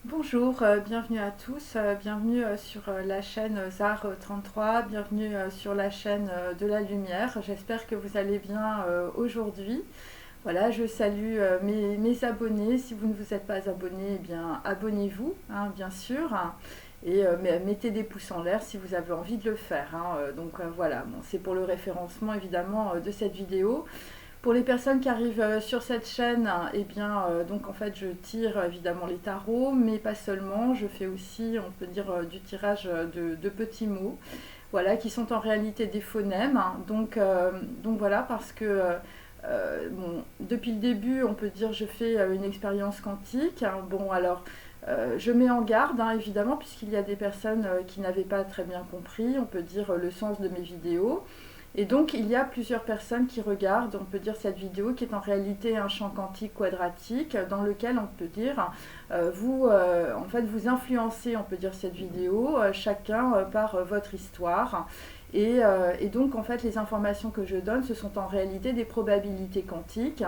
Bonjour, bienvenue à tous, bienvenue sur la chaîne ZAR 33, bienvenue sur la chaîne de la lumière. J'espère que vous allez bien aujourd'hui. Voilà, je salue mes abonnés. Si vous ne vous êtes pas abonné, eh bien abonnez-vous, hein, bien sûr. Et mettez des pouces en l'air si vous avez envie de le faire, hein. Voilà, bon, c'est pour le référencement évidemment de cette vidéo. Pour les personnes qui arrivent sur cette chaîne, eh bien, donc en fait, je tire évidemment les tarots, mais pas seulement. Je fais aussi, on peut dire, du tirage de petits mots, voilà, qui sont en réalité des phonèmes. Donc voilà, parce que bon, depuis le début, on peut dire, je fais une expérience quantique. Bon, alors, je mets en garde, hein, évidemment, puisqu'il y a des personnes qui n'avaient pas très bien compris, on peut dire, le sens de mes vidéos. Et donc, il y a plusieurs personnes qui regardent, on peut dire, cette vidéo qui est en réalité un champ quantique quadratique dans lequel on peut dire, en fait, vous influencez, on peut dire, cette vidéo, chacun par votre histoire. Et donc, en fait, les informations que je donne, ce sont en réalité des probabilités quantiques.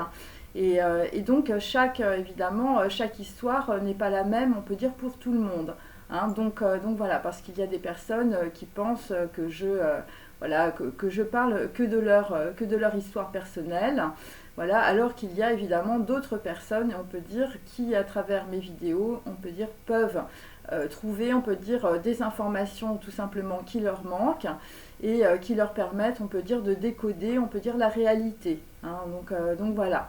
Et donc, évidemment, chaque histoire n'est pas la même, on peut dire, pour tout le monde. Hein. Donc voilà, parce qu'il y a des personnes qui pensent que voilà, que je parle que de leur histoire personnelle, voilà, alors qu'il y a évidemment d'autres personnes, on peut dire, qui à travers mes vidéos, on peut dire, peuvent trouver, on peut dire, des informations tout simplement qui leur manquent et qui leur permettent, on peut dire, de décoder, on peut dire, la réalité. Hein. Donc voilà.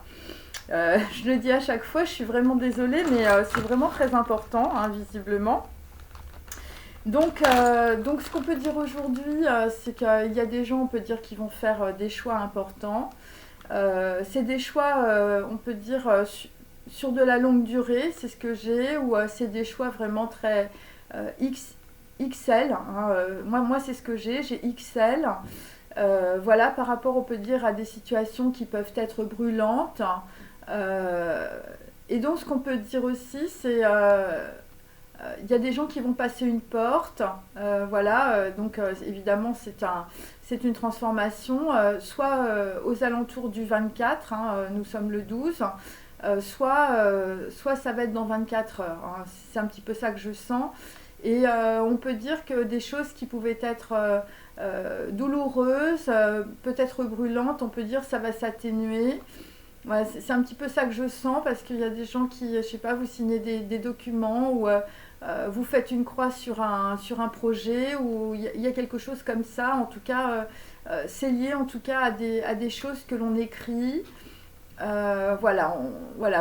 Je le dis à chaque fois, je suis vraiment désolée, mais c'est vraiment très important, hein, visiblement. Donc ce qu'on peut dire aujourd'hui, c'est qu'il y a des gens, on peut dire, qui vont faire des choix importants. C'est des choix, on peut dire, sur de la longue durée, c'est ce que j'ai, ou c'est des choix vraiment très XL. Hein, moi c'est ce que j'ai XL. Voilà, par rapport, on peut dire, à des situations qui peuvent être brûlantes. Euh, et donc, ce qu'on peut dire aussi, c'est il y a des gens qui vont passer une porte, voilà, évidemment c'est une transformation, soit aux alentours du 24, hein, nous sommes le 12, soit ça va être dans 24 heures, hein, c'est un petit peu ça que je sens, et on peut dire que des choses qui pouvaient être douloureuses, peut-être brûlantes, on peut dire ça va s'atténuer. Ouais, c'est un petit peu ça que je sens parce qu'il y a des gens qui, je sais pas, vous signez des documents ou vous faites une croix sur un projet ou il y a quelque chose comme ça. En tout cas, c'est lié en tout cas à des choses que l'on écrit. Voilà,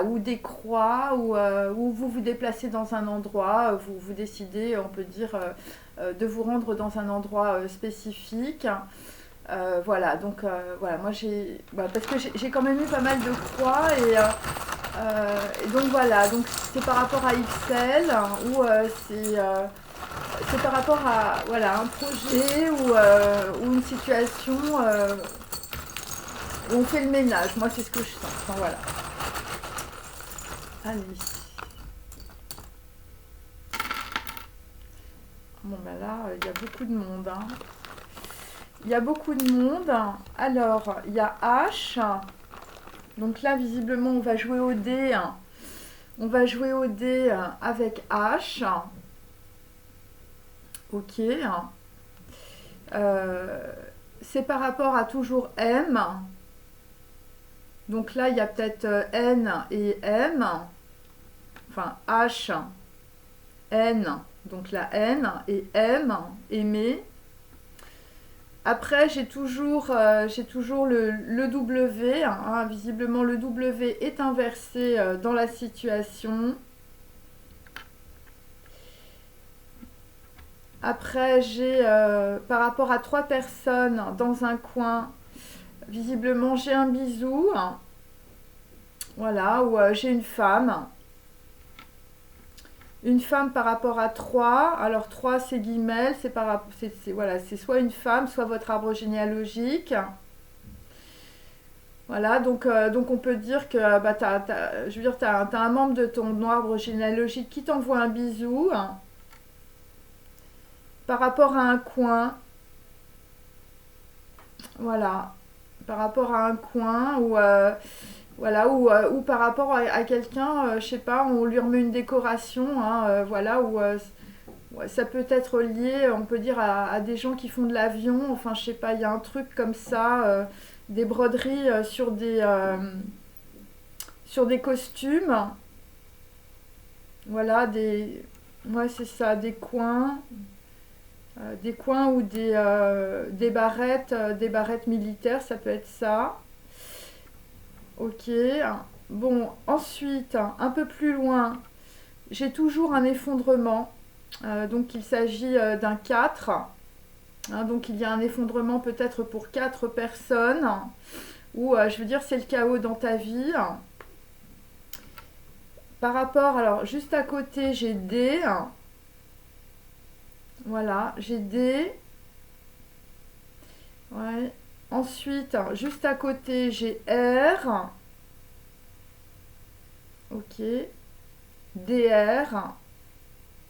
ou des croix, ou vous vous déplacez dans un endroit, vous décidez, on peut dire, de vous rendre dans un endroit spécifique. Voilà, voilà, moi parce que j'ai quand même eu pas mal de croix et donc voilà, donc c'est par rapport à XL ou c'est par rapport à voilà, un projet ou une situation où on fait le ménage. Moi, c'est ce que je sens. Enfin, voilà. Allez. Bon, ben là, il y a beaucoup de monde. Hein. Il y a beaucoup de monde. Alors, il y a H. Donc là, visiblement, on va jouer au dé. On va jouer au dé avec H. Ok. C'est par rapport à toujours M. Donc là, il y a peut-être N et M. Enfin, H, N, donc la N, et M, aimer. Après, j'ai toujours le W. Hein, visiblement, le W est inversé dans la situation. Après, j'ai par rapport à trois personnes dans un coin, visiblement, j'ai un bisou. Voilà, ou j'ai une femme. Une femme par rapport à 3. Alors 3 c'est guillemets, voilà, c'est soit une femme, soit votre arbre généalogique. Voilà, donc on peut dire que bah, je veux dire, t'as un membre de ton arbre généalogique qui t'envoie un bisou par rapport à un coin. Voilà, par rapport à un coin Voilà, ou par rapport à quelqu'un, je sais pas, on lui remet une décoration, hein, voilà, ou ouais, ça peut être lié, on peut dire, à des gens qui font de l'avion, enfin, je sais pas, il y a un truc comme ça, des broderies sur des costumes, voilà, ouais, c'est ça, des coins ou des barrettes militaires, ça peut être ça. Ok. Bon, ensuite, un peu plus loin, j'ai toujours un effondrement. Donc il s'agit d'un 4. Hein, donc il y a un effondrement peut-être pour 4 personnes. Ou je veux dire, c'est le chaos dans ta vie. Par rapport, alors juste à côté, j'ai D. Voilà, j'ai D. Ouais. Ensuite, juste à côté, j'ai R. Ok. DR.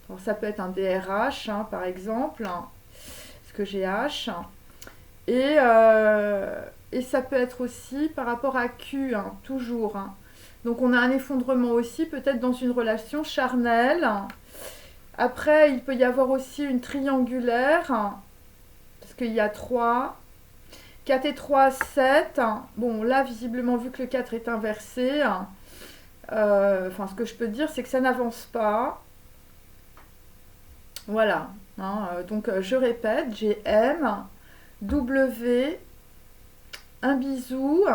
Alors, ça peut être un DRH, hein, par exemple, parce que j'ai H. Et ça peut être aussi par rapport à Q, hein, toujours. Hein. Donc on a un effondrement aussi, peut-être dans une relation charnelle. Après, il peut y avoir aussi une triangulaire, parce qu'il y a 3. 4 et 3, 7. Bon, là, visiblement, vu que le 4 est inversé, ce que je peux dire, c'est que ça n'avance pas. Voilà. Hein, donc, je répète, j'ai M, W, un bisou,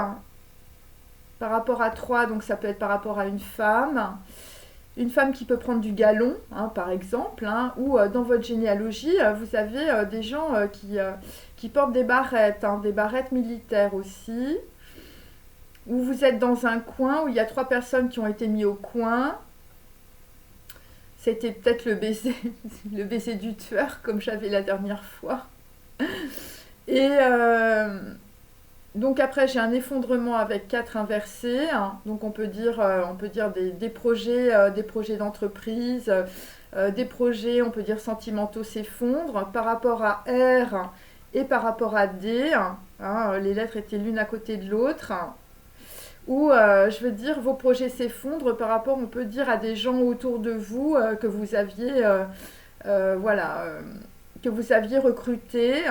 par rapport à 3, donc ça peut être par rapport à une femme qui peut prendre du galon, hein, par exemple, hein, ou dans votre généalogie, vous avez des gens qui portent des barrettes, hein, des barrettes militaires aussi, ou vous êtes dans un coin où il y a 3 personnes qui ont été mises au coin. C'était peut-être le baiser, le baiser du tueur, comme j'avais la dernière fois. Et donc après, j'ai un effondrement avec 4 inversés. Hein. Donc on peut dire des projets d'entreprise, des projets, on peut dire sentimentaux s'effondrent par rapport à R et par rapport à D. Hein, les lettres étaient l'une à côté de l'autre. Ou je veux dire, vos projets s'effondrent par rapport, on peut dire, à des gens autour de vous que vous aviez, que vous aviez recrutés.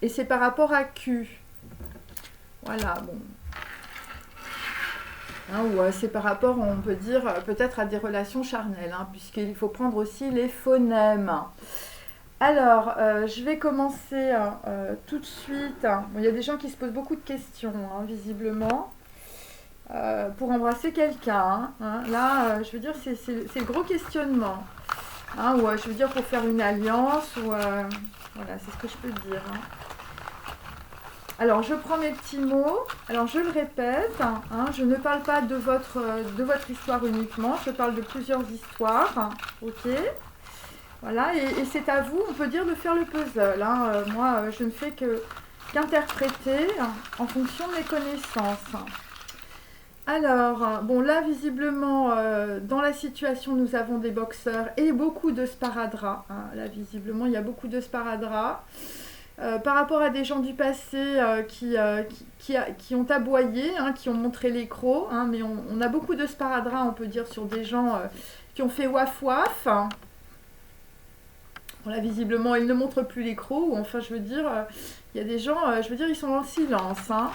Et c'est par rapport à Q. Voilà, bon. Hein, ou c'est par rapport, on peut dire, peut-être à des relations charnelles, hein, puisqu'il faut prendre aussi les phonèmes. Alors, je vais commencer tout de suite. Bon, il y a des gens qui se posent beaucoup de questions, hein, visiblement, pour embrasser quelqu'un. Hein. Là, je veux dire, c'est le gros questionnement. Hein, ou je veux dire, pour faire une alliance, ou voilà, c'est ce que je peux dire. Hein. Alors, je prends mes petits mots. Alors, je le répète, hein, je ne parle pas de votre histoire uniquement. Je parle de plusieurs histoires. Ok. Voilà, et c'est à vous, on peut dire, de faire le puzzle. Hein. Moi, je ne fais qu'interpréter en fonction de mes connaissances. Alors, bon, là, visiblement, dans la situation, nous avons des boxeurs et beaucoup de sparadraps. Hein. Là, visiblement, il y a beaucoup de sparadraps. Par rapport à des gens du passé qui ont aboyé, hein, qui ont montré les crocs, hein, mais on a beaucoup de sparadraps, on peut dire, sur des gens qui ont fait waf waf. Bon, là, visiblement, ils ne montrent plus les crocs, ou enfin, je veux dire, il y a des gens, je veux dire, ils sont dans le silence. Hein.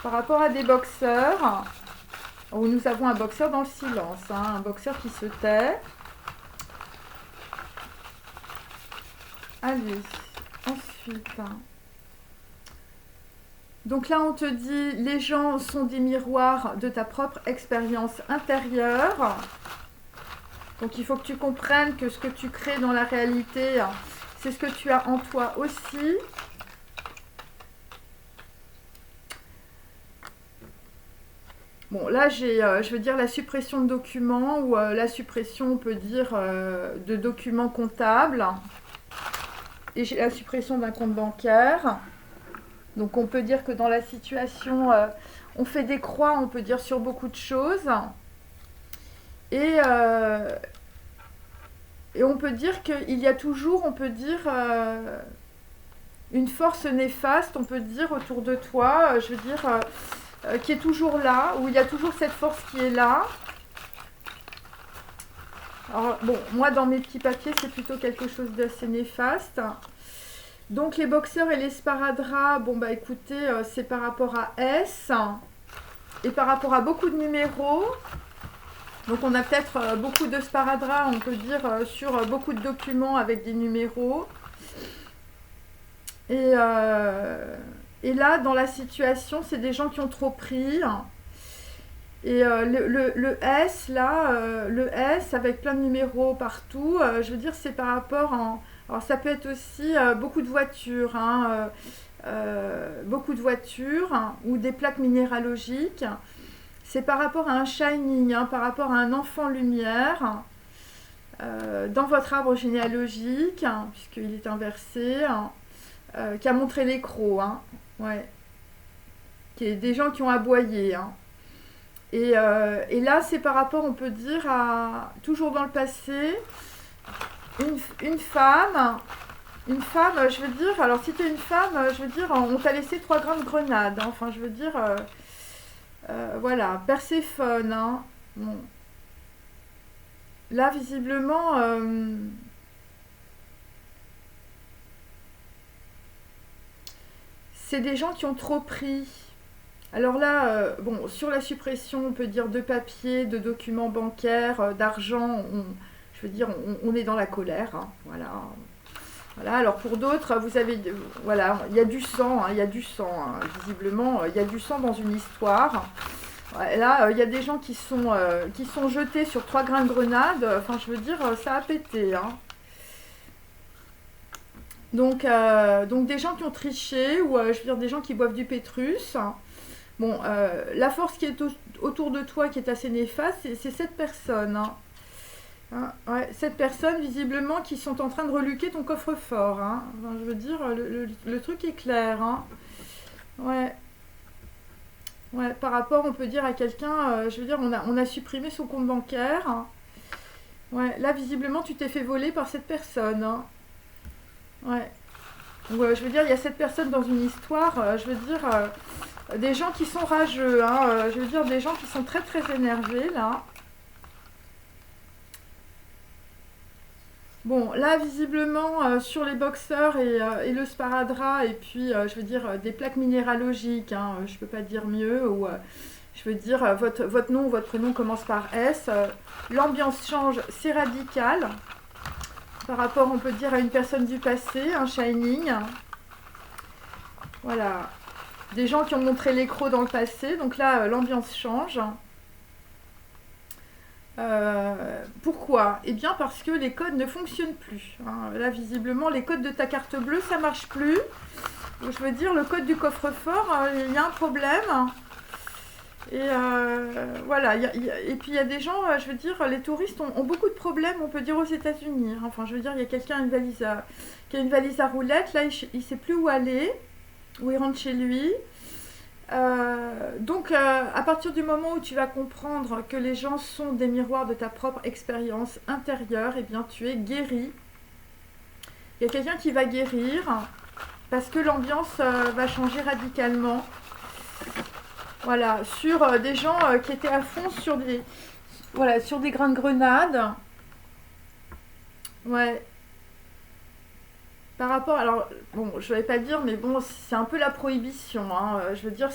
Par rapport à des boxeurs, où nous avons un boxeur dans le silence, hein, un boxeur qui se tait. Allez. Ensuite, donc là on te dit, les gens sont des miroirs de ta propre expérience intérieure. Donc il faut que tu comprennes que ce que tu crées dans la réalité, c'est ce que tu as en toi aussi. Bon, là j'ai, je veux dire, la suppression de documents, ou la suppression, on peut dire, de documents comptables. Et j'ai la suppression d'un compte bancaire. Donc on peut dire que dans la situation, on fait des croix, on peut dire, sur beaucoup de choses. Et on peut dire qu'il y a toujours, on peut dire, une force néfaste, on peut dire, autour de toi. Je veux dire, qui est toujours là, où il y a toujours cette force qui est là. Alors, bon, moi, dans mes petits papiers, c'est plutôt quelque chose d'assez néfaste. Donc, les boxeurs et les sparadraps, bon, bah écoutez, c'est par rapport à S et par rapport à beaucoup de numéros. Donc, on a peut-être beaucoup de sparadraps, on peut dire, sur beaucoup de documents avec des numéros. Et là, dans la situation, c'est des gens qui ont trop pris. Et le S, là, le S avec plein de numéros partout, je veux dire, c'est par rapport en... Alors, ça peut être aussi beaucoup de voitures, hein, beaucoup de voitures, hein, ou des plaques minéralogiques. C'est par rapport à un shining, hein, par rapport à un enfant lumière, dans votre arbre généalogique, hein, puisqu'il est inversé, hein, qui a montré les crocs, hein, ouais. Qui est des gens qui ont aboyé, hein. Et là, c'est par rapport, on peut dire, à toujours dans le passé, une femme, je veux dire, alors si tu es une femme, je veux dire, on t'a laissé 3 grains de grenade, hein, enfin, je veux dire, voilà, Perséphone, hein, bon. Là, visiblement, c'est des gens qui ont trop pris. Alors là, bon, sur la suppression, on peut dire de papier, de documents bancaires, d'argent, je veux dire, on est dans la colère, hein, voilà. Voilà, alors pour d'autres, vous avez, voilà, il y a du sang, hein, il y a du sang, hein, visiblement, il y a du sang dans une histoire. Ouais, là, il y a des gens qui sont jetés sur 3 grains de grenade, enfin, je veux dire, ça a pété, hein. Donc des gens qui ont triché, ou je veux dire, des gens qui boivent du Pétrus. Bon, la force qui est autour de toi, qui est assez néfaste, c'est cette personne, hein. Hein, ouais, cette personne, visiblement, qui sont en train de reluquer ton coffre-fort, hein. Enfin, je veux dire, le truc est clair, hein. Ouais. Ouais, par rapport, on peut dire à quelqu'un, je veux dire, on a supprimé son compte bancaire, hein. Ouais, là, visiblement, tu t'es fait voler par cette personne, hein. Ouais. Donc, je veux dire, il y a cette personne dans une histoire, je veux dire, des gens qui sont rageux, hein, je veux dire, des gens qui sont très très énervés, là. Bon, là, visiblement, sur les boxeurs et le sparadrap, et puis, je veux dire, des plaques minéralogiques, hein, je peux pas dire mieux, ou, je veux dire, votre nom ou votre prénom commence par S. L'ambiance change, c'est radical. Par rapport, on peut dire, à une personne du passé, un shining. Voilà. Des gens qui ont montré les crocs dans le passé, donc là, l'ambiance change. Pourquoi? Eh bien parce que les codes ne fonctionnent plus, hein. Là, visiblement, les codes de ta carte bleue, ça marche plus. Je veux dire, le code du coffre-fort, il y a un problème. Et voilà, et puis il y a des gens, je veux dire, les touristes ont beaucoup de problèmes, on peut dire, aux États-Unis. Enfin, je veux dire, il y a quelqu'un qui a une valise à roulettes, là, il ne sait plus où aller, où il rentre chez lui. Donc, à partir du moment où tu vas comprendre que les gens sont des miroirs de ta propre expérience intérieure, eh bien, tu es guéri. Il y a quelqu'un qui va guérir parce que l'ambiance va changer radicalement. Voilà, sur des gens qui étaient à fond sur des grains de grenade. Ouais. Par rapport, alors, bon, je ne vais pas dire, mais bon, c'est un peu la prohibition, hein. Je veux dire,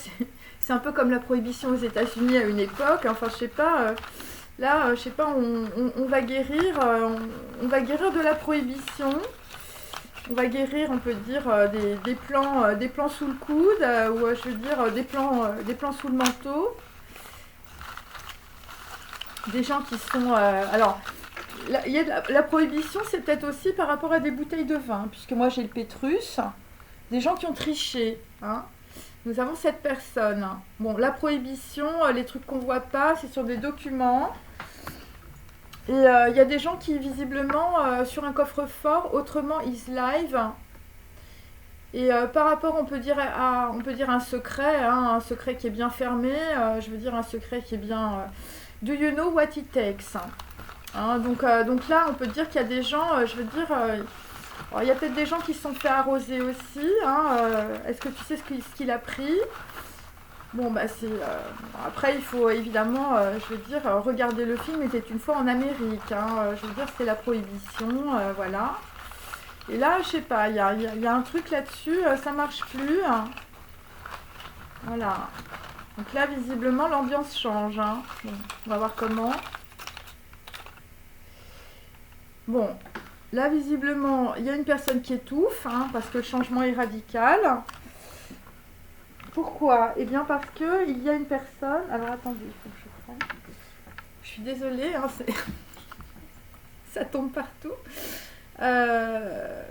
c'est un peu comme la prohibition aux États-Unis à une époque. Enfin, je sais pas, là, je sais pas, on va guérir, on va guérir de la prohibition. On va guérir, on peut dire, des plans sous le coude, ou je veux dire, des plans sous le manteau. Des gens qui sont... alors, il y a la prohibition, c'est peut-être aussi par rapport à des bouteilles de vin, puisque moi j'ai le Pétrus, des gens qui ont triché, hein. Nous avons cette personne. Bon, la prohibition, les trucs qu'on voit pas, c'est sur des documents. Et il y a des gens qui, visiblement, sur un coffre-fort, autrement, is live. Et par rapport, on peut dire un secret, hein, un secret qui est bien fermé, je veux dire un secret qui est bien... do you know what it takes? Hein, donc là, on peut dire qu'il y a des gens, je veux dire... alors, il y a peut-être des gens qui se sont fait arroser aussi, hein, est-ce que tu sais ce qu'il a pris? Bon, bah c'est. Après, il faut évidemment, je veux dire, regarder le film était une fois en Amérique, hein, je veux dire, c'est la prohibition, voilà. Et là, je sais pas, il y a un truc là-dessus, ça marche plus, hein. Voilà. Donc là, visiblement, l'ambiance change, hein. Bon, on va voir comment. Bon, là, visiblement, il y a une personne qui étouffe, hein, parce que le changement est radical. Pourquoi? Eh bien, parce que il y a une personne. Alors, attendez, il faut que je prenne. Je suis désolée, hein, ça tombe partout.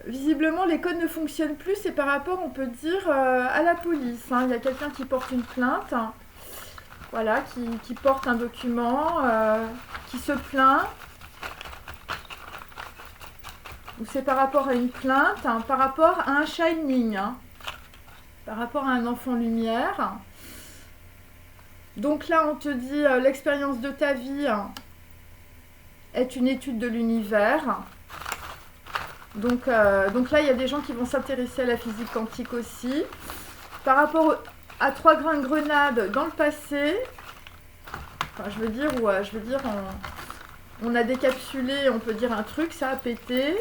Visiblement, les codes ne fonctionnent plus. C'est par rapport, on peut dire, à la police, hein. Il y a quelqu'un qui porte une plainte, hein, voilà, qui porte un document, qui se plaint. Ou c'est par rapport à une plainte, hein, par rapport à un shining, hein, par rapport à un enfant lumière. Donc là, on te dit l'expérience de ta vie, hein, est une étude de l'univers. Donc là, il y a des gens qui vont s'intéresser à la physique quantique aussi. Par rapport à 3 grains de grenade dans le passé, enfin, je veux dire, on a décapsulé, on peut dire un truc, ça a pété.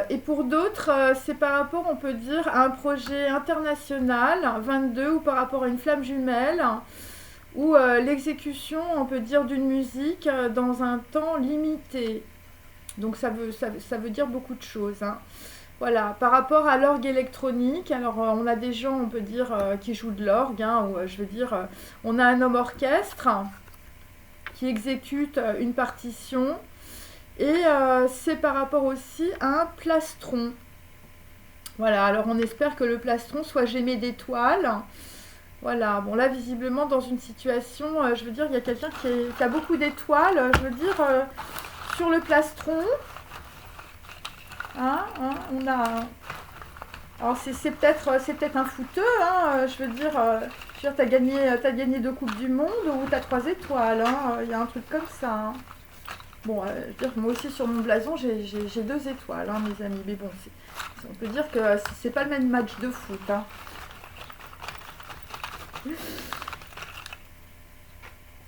Et pour d'autres, c'est par rapport, on peut dire, à un projet international, 22, ou par rapport à une flamme jumelle, ou l'exécution, on peut dire, d'une musique dans un temps limité. Donc ça veut dire beaucoup de choses, hein. Voilà, par rapport à l'orgue électronique, alors on a des gens, on peut dire, qui jouent de l'orgue, hein, ou je veux dire, on a un homme orchestre qui exécute une partition. Et c'est par rapport aussi à un plastron. Voilà, alors on espère que le plastron soit gémé d'étoiles. Voilà, bon là visiblement dans une situation, je veux dire, il y a quelqu'un qui a beaucoup d'étoiles, je veux dire, sur le plastron. Hein, on a... Alors c'est peut-être un fouteux, hein, je veux dire, t'as gagné 2 Coupes du Monde ou t'as 3 étoiles, hein, il y a un truc comme ça, hein. Bon, je veux dire, moi aussi sur mon blason, j'ai 2 étoiles, hein, mes amis. Mais bon, on peut dire que c'est pas le même match de foot, hein.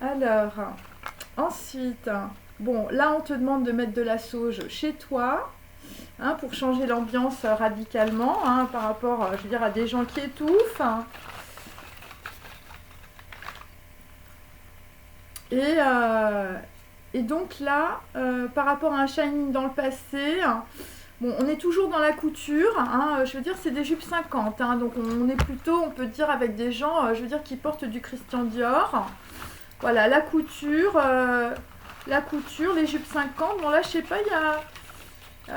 Alors, ensuite, bon, là on te demande de mettre de la sauge chez toi, hein, pour changer l'ambiance radicalement, hein, par rapport, je veux dire, à des gens qui étouffent, hein. Et donc là, par rapport à un shining dans le passé, bon, on est toujours dans la couture, hein, je veux dire, c'est des jupes 50, hein, donc on est plutôt, on peut dire, avec des gens, je veux dire, qui portent du Christian Dior. Voilà, la couture, les jupes 50. Bon là, je sais pas,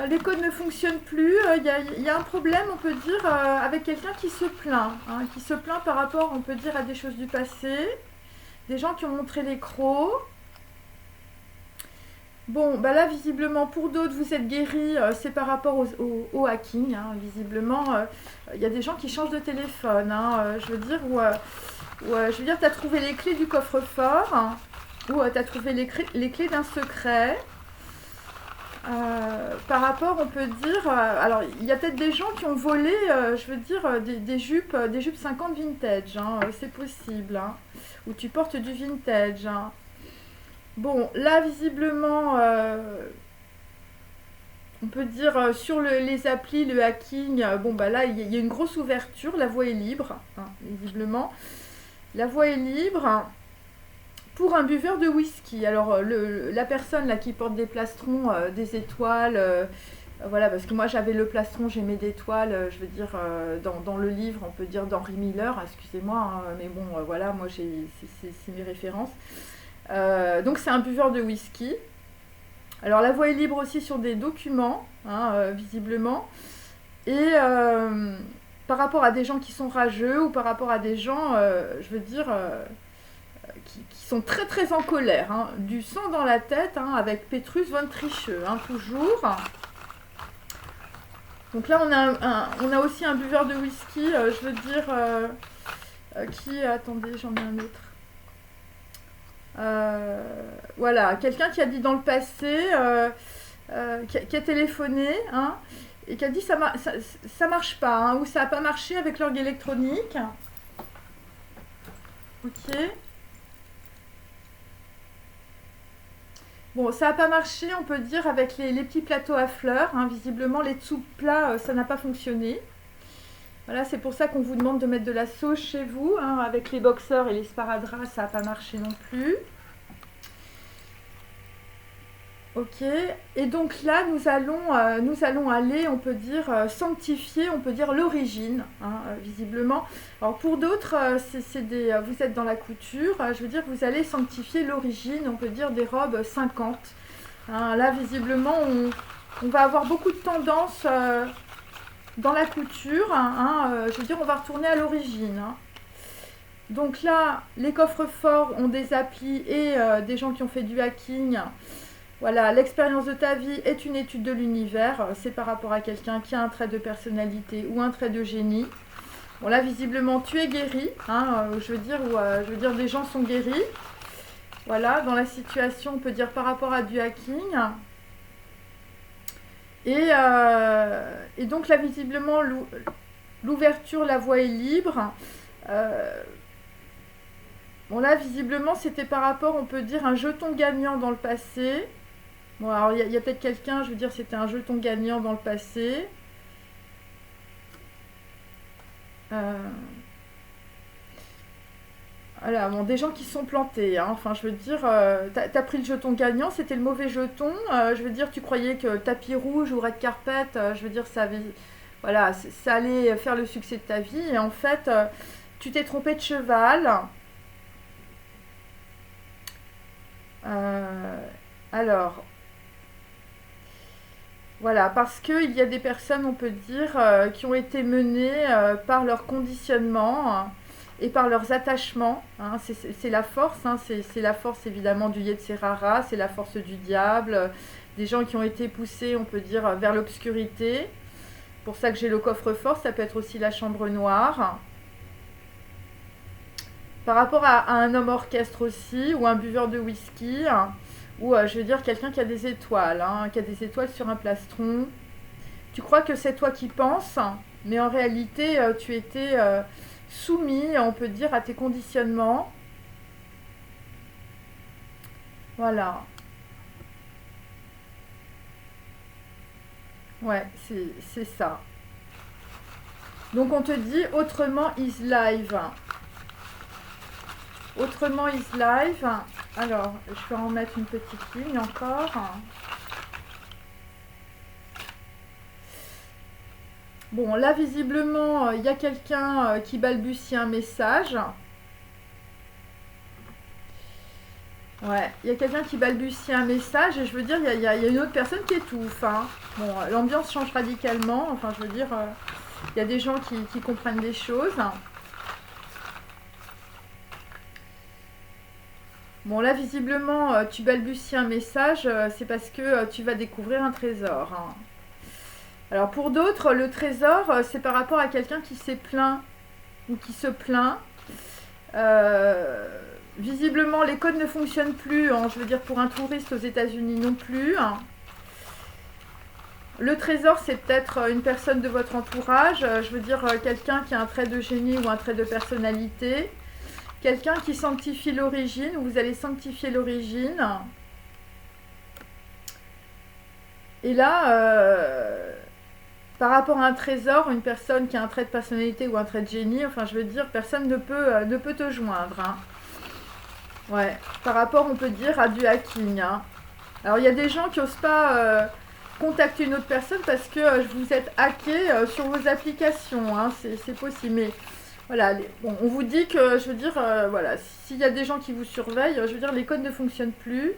les codes ne fonctionnent plus, il y a un problème, on peut dire, avec quelqu'un qui se plaint, hein, qui se plaint par rapport, on peut dire, à des choses du passé, des gens qui ont montré les crocs. Bon, bah là, visiblement, pour d'autres, vous êtes guéris, c'est par rapport au hacking, hein, visiblement. Il y a des gens qui changent de téléphone, hein, je veux dire, je veux dire, tu as trouvé les clés du coffre-fort, hein, ou tu as trouvé les clés d'un secret. Par rapport, on peut dire, alors, il y a peut-être des gens qui ont volé, je veux dire, des jupes 50 vintage, hein, c'est possible, hein, ou tu portes du vintage, hein. Bon, là, visiblement, on peut dire sur les applis, le hacking, bon, bah là, il y a une grosse ouverture, la voie est libre, hein, visiblement. La voie est libre pour un buveur de whisky. Alors, la personne là qui porte des plastrons, des étoiles, voilà, parce que moi j'avais le plastron, j'ai mes étoiles, je veux dire, dans le livre, on peut dire d'Henry Miller, excusez-moi, hein, mais bon, voilà, moi c'est mes références. Donc c'est un buveur de whisky. Alors la voie est libre aussi sur des documents, hein, visiblement. Et par rapport à des gens qui sont rageux ou par rapport à des gens, je veux dire, qui sont très très en colère, hein, du sang dans la tête, hein, avec Petrus von Tricheux, hein, toujours. Donc là on a aussi un buveur de whisky, je veux dire, attendez, j'en ai un autre. Voilà, quelqu'un qui a dit dans le passé, qui a téléphoné, hein, et qui a dit ça marche pas, hein, ou ça n'a pas marché avec l'orgue électronique. Ok. Bon, ça n'a pas marché, on peut dire, avec les petits plateaux à fleurs, hein. Visiblement, les dessous plats, ça n'a pas fonctionné. Voilà, c'est pour ça qu'on vous demande de mettre de la sauge chez vous, hein. Avec les boxeurs et les sparadraps, ça n'a pas marché non plus. Ok, et donc là, nous allons aller, on peut dire, sanctifier, on peut dire l'origine, hein, visiblement. Alors pour d'autres, vous êtes dans la couture, je veux dire, vous allez sanctifier l'origine, on peut dire, des robes 50. Hein, là, visiblement, on va avoir beaucoup de tendances dans la couture, hein, je veux dire, on va retourner à l'origine. Hein. Donc là, les coffres forts ont des applis et des gens qui ont fait du hacking. Voilà, l'expérience de ta vie est une étude de l'univers. C'est par rapport à quelqu'un qui a un trait de personnalité ou un trait de génie. Bon là, visiblement, tu es guéri. Hein, je veux dire, des gens sont guéris. Voilà, dans la situation, on peut dire par rapport à du hacking. Et donc là, visiblement, l'ouverture, la voie est libre. Bon là, visiblement, c'était par rapport, on peut dire, un jeton gagnant dans le passé. Bon, alors il y a peut-être quelqu'un, je veux dire, c'était un jeton gagnant dans le passé. Voilà, bon, des gens qui se sont plantés. Hein. Enfin, je veux dire, t'as pris le jeton gagnant, c'était le mauvais jeton. Je veux dire, tu croyais que tapis rouge ou red carpet, je veux dire, voilà, ça allait faire le succès de ta vie. Et en fait, tu t'es trompé de cheval. Alors, voilà, parce qu'il y a des personnes, on peut dire, qui ont été menées par leur conditionnement et par leurs attachements. Hein. C'est la force, hein. C'est la force évidemment du Yetzirara, c'est la force du diable, des gens qui ont été poussés, on peut dire, vers l'obscurité. Pour ça que j'ai le coffre-fort, ça peut être aussi la chambre noire. Par rapport à un homme orchestre aussi, ou un buveur de whisky, ou je veux dire quelqu'un qui a des étoiles, hein, qui a des étoiles sur un plastron. Tu crois que c'est toi qui penses, mais en réalité, tu étais soumis, on peut dire, à tes conditionnements. Voilà. Ouais, c'est ça. Donc on te dit autrement is live. Autrement is live. Alors, je vais en mettre une petite ligne encore. Bon, là, visiblement, il y a quelqu'un qui balbutie un message. Ouais, il y a quelqu'un qui balbutie un message et je veux dire, il y a une autre personne qui étouffe. Hein. Bon, l'ambiance change radicalement. Enfin, je veux dire, il y a des gens qui comprennent des choses. Bon, là, visiblement, tu balbuties un message, c'est parce que tu vas découvrir un trésor. Hein. Alors, pour d'autres, le trésor, c'est par rapport à quelqu'un qui s'est plaint ou qui se plaint. Visiblement, les codes ne fonctionnent plus. Hein, je veux dire, pour un touriste aux États-Unis non plus. Hein. Le trésor, c'est peut-être une personne de votre entourage. Je veux dire, quelqu'un qui a un trait de génie ou un trait de personnalité. Quelqu'un qui sanctifie l'origine, vous allez sanctifier l'origine. Et là, par rapport à un trésor, une personne qui a un trait de personnalité ou un trait de génie, enfin je veux dire, personne ne peut te joindre. Hein. Ouais, par rapport, on peut dire, à du hacking. Hein. Alors il y a des gens qui n'osent pas contacter une autre personne parce que vous êtes hacké sur vos applications. Hein. C'est possible, mais... Voilà, bon, on vous dit que, je veux dire, voilà, s'il y a des gens qui vous surveillent, je veux dire, les codes ne fonctionnent plus.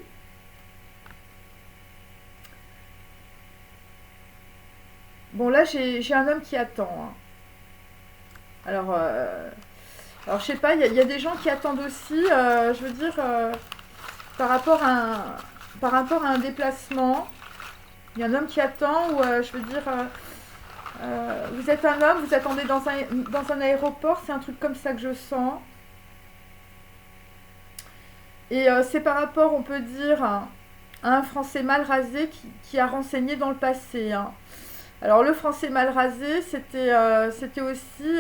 Bon, là, j'ai un homme qui attend. Hein. Alors, je sais pas, il y a des gens qui attendent aussi, je veux dire, par rapport à un déplacement. Il y a un homme qui attend, ou je veux dire... vous êtes un homme, vous attendez dans un aéroport, c'est un truc comme ça que je sens. Et c'est par rapport, on peut dire, un Français mal rasé qui a renseigné dans le passé, hein. Alors le Français mal rasé, c'était aussi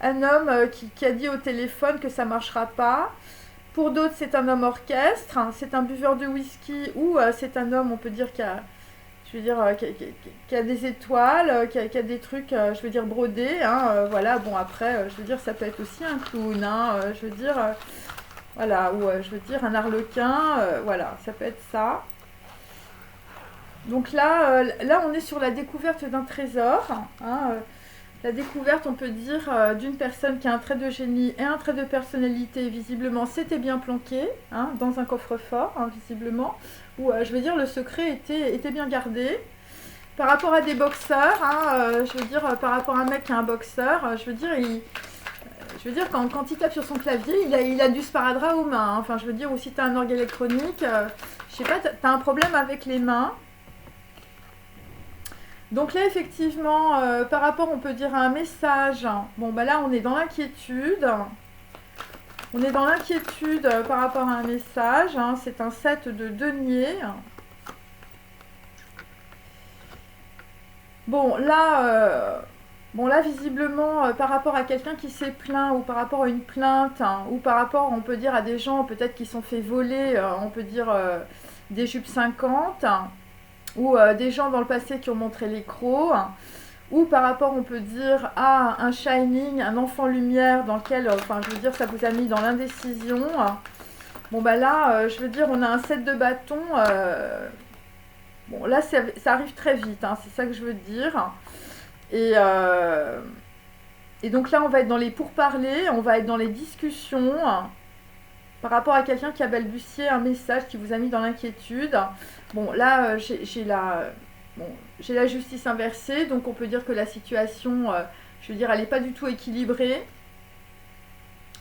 un homme qui a dit au téléphone que ça ne marchera pas. Pour d'autres, c'est un homme orchestre, hein, c'est un buveur de whisky ou c'est un homme, on peut dire, je veux dire, qui a des étoiles, qui a des trucs, je veux dire, brodés, hein, voilà, bon, après, je veux dire, ça peut être aussi un clown, hein, je veux dire, voilà, ou je veux dire, un arlequin, voilà, ça peut être ça. Donc là, on est sur la découverte d'un trésor, hein, la découverte, on peut dire, d'une personne qui a un trait de génie et un trait de personnalité, visiblement, c'était bien planqué, hein, dans un coffre-fort, hein, visiblement, où, je veux dire, le secret était bien gardé. Par rapport à des boxeurs, hein, je veux dire, par rapport à un mec qui est un boxeur, je veux dire, quand il tape sur son clavier, il a du sparadrap aux mains, hein. Enfin, je veux dire, ou si tu as un orgue électronique, je sais pas, tu as un problème avec les mains. Donc là, effectivement, par rapport, on peut dire, à un message. Bon, bah là, on est dans l'inquiétude. On est dans l'inquiétude par rapport à un message, hein. C'est un 7 de denier. Bon, là, visiblement, par rapport à quelqu'un qui s'est plaint, ou par rapport à une plainte, hein, ou par rapport, on peut dire, à des gens peut-être qui sont fait voler, on peut dire, des jupes 50, ou des gens dans le passé qui ont montré les crocs, ou par rapport, on peut dire, à un shining, un enfant lumière dans lequel, enfin, je veux dire, ça vous a mis dans l'indécision. Bon, bah là, je veux dire, on a un 7 de bâton. Bon, là, ça arrive très vite, hein, c'est ça que je veux dire. Et donc là, on va être dans les pourparlers, on va être dans les discussions, par rapport à quelqu'un qui a balbutié un message qui vous a mis dans l'inquiétude. Bon, là, j'ai la justice inversée, donc on peut dire que la situation, je veux dire, elle n'est pas du tout équilibrée.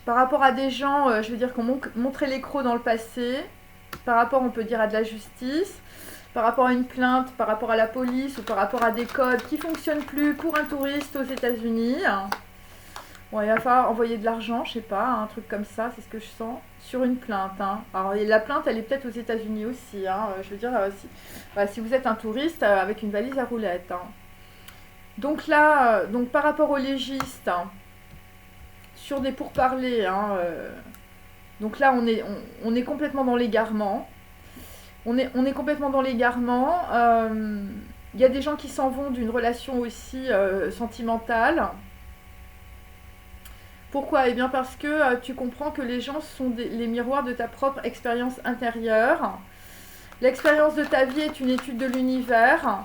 Par rapport à des gens, je veux dire, qui ont montré les crocs dans le passé, par rapport, on peut dire, à de la justice, par rapport à une plainte, par rapport à la police, ou par rapport à des codes qui ne fonctionnent plus pour un touriste aux États-Unis. Bon, il va falloir envoyer de l'argent, je sais pas, un truc comme ça, c'est ce que je sens, sur une plainte, hein. Alors, la plainte, elle est peut-être aux États-Unis aussi, hein. Je veux dire, si vous êtes un touriste avec une valise à roulettes, hein. Donc là, donc par rapport aux légistes, hein, sur des pourparlers, hein, donc là, on est complètement dans l'égarement. On est complètement dans l'égarement. Il y a des gens qui s'en vont d'une relation aussi sentimentale. Pourquoi? Eh bien parce que tu comprends que les gens sont les miroirs de ta propre expérience intérieure. L'expérience de ta vie est une étude de l'univers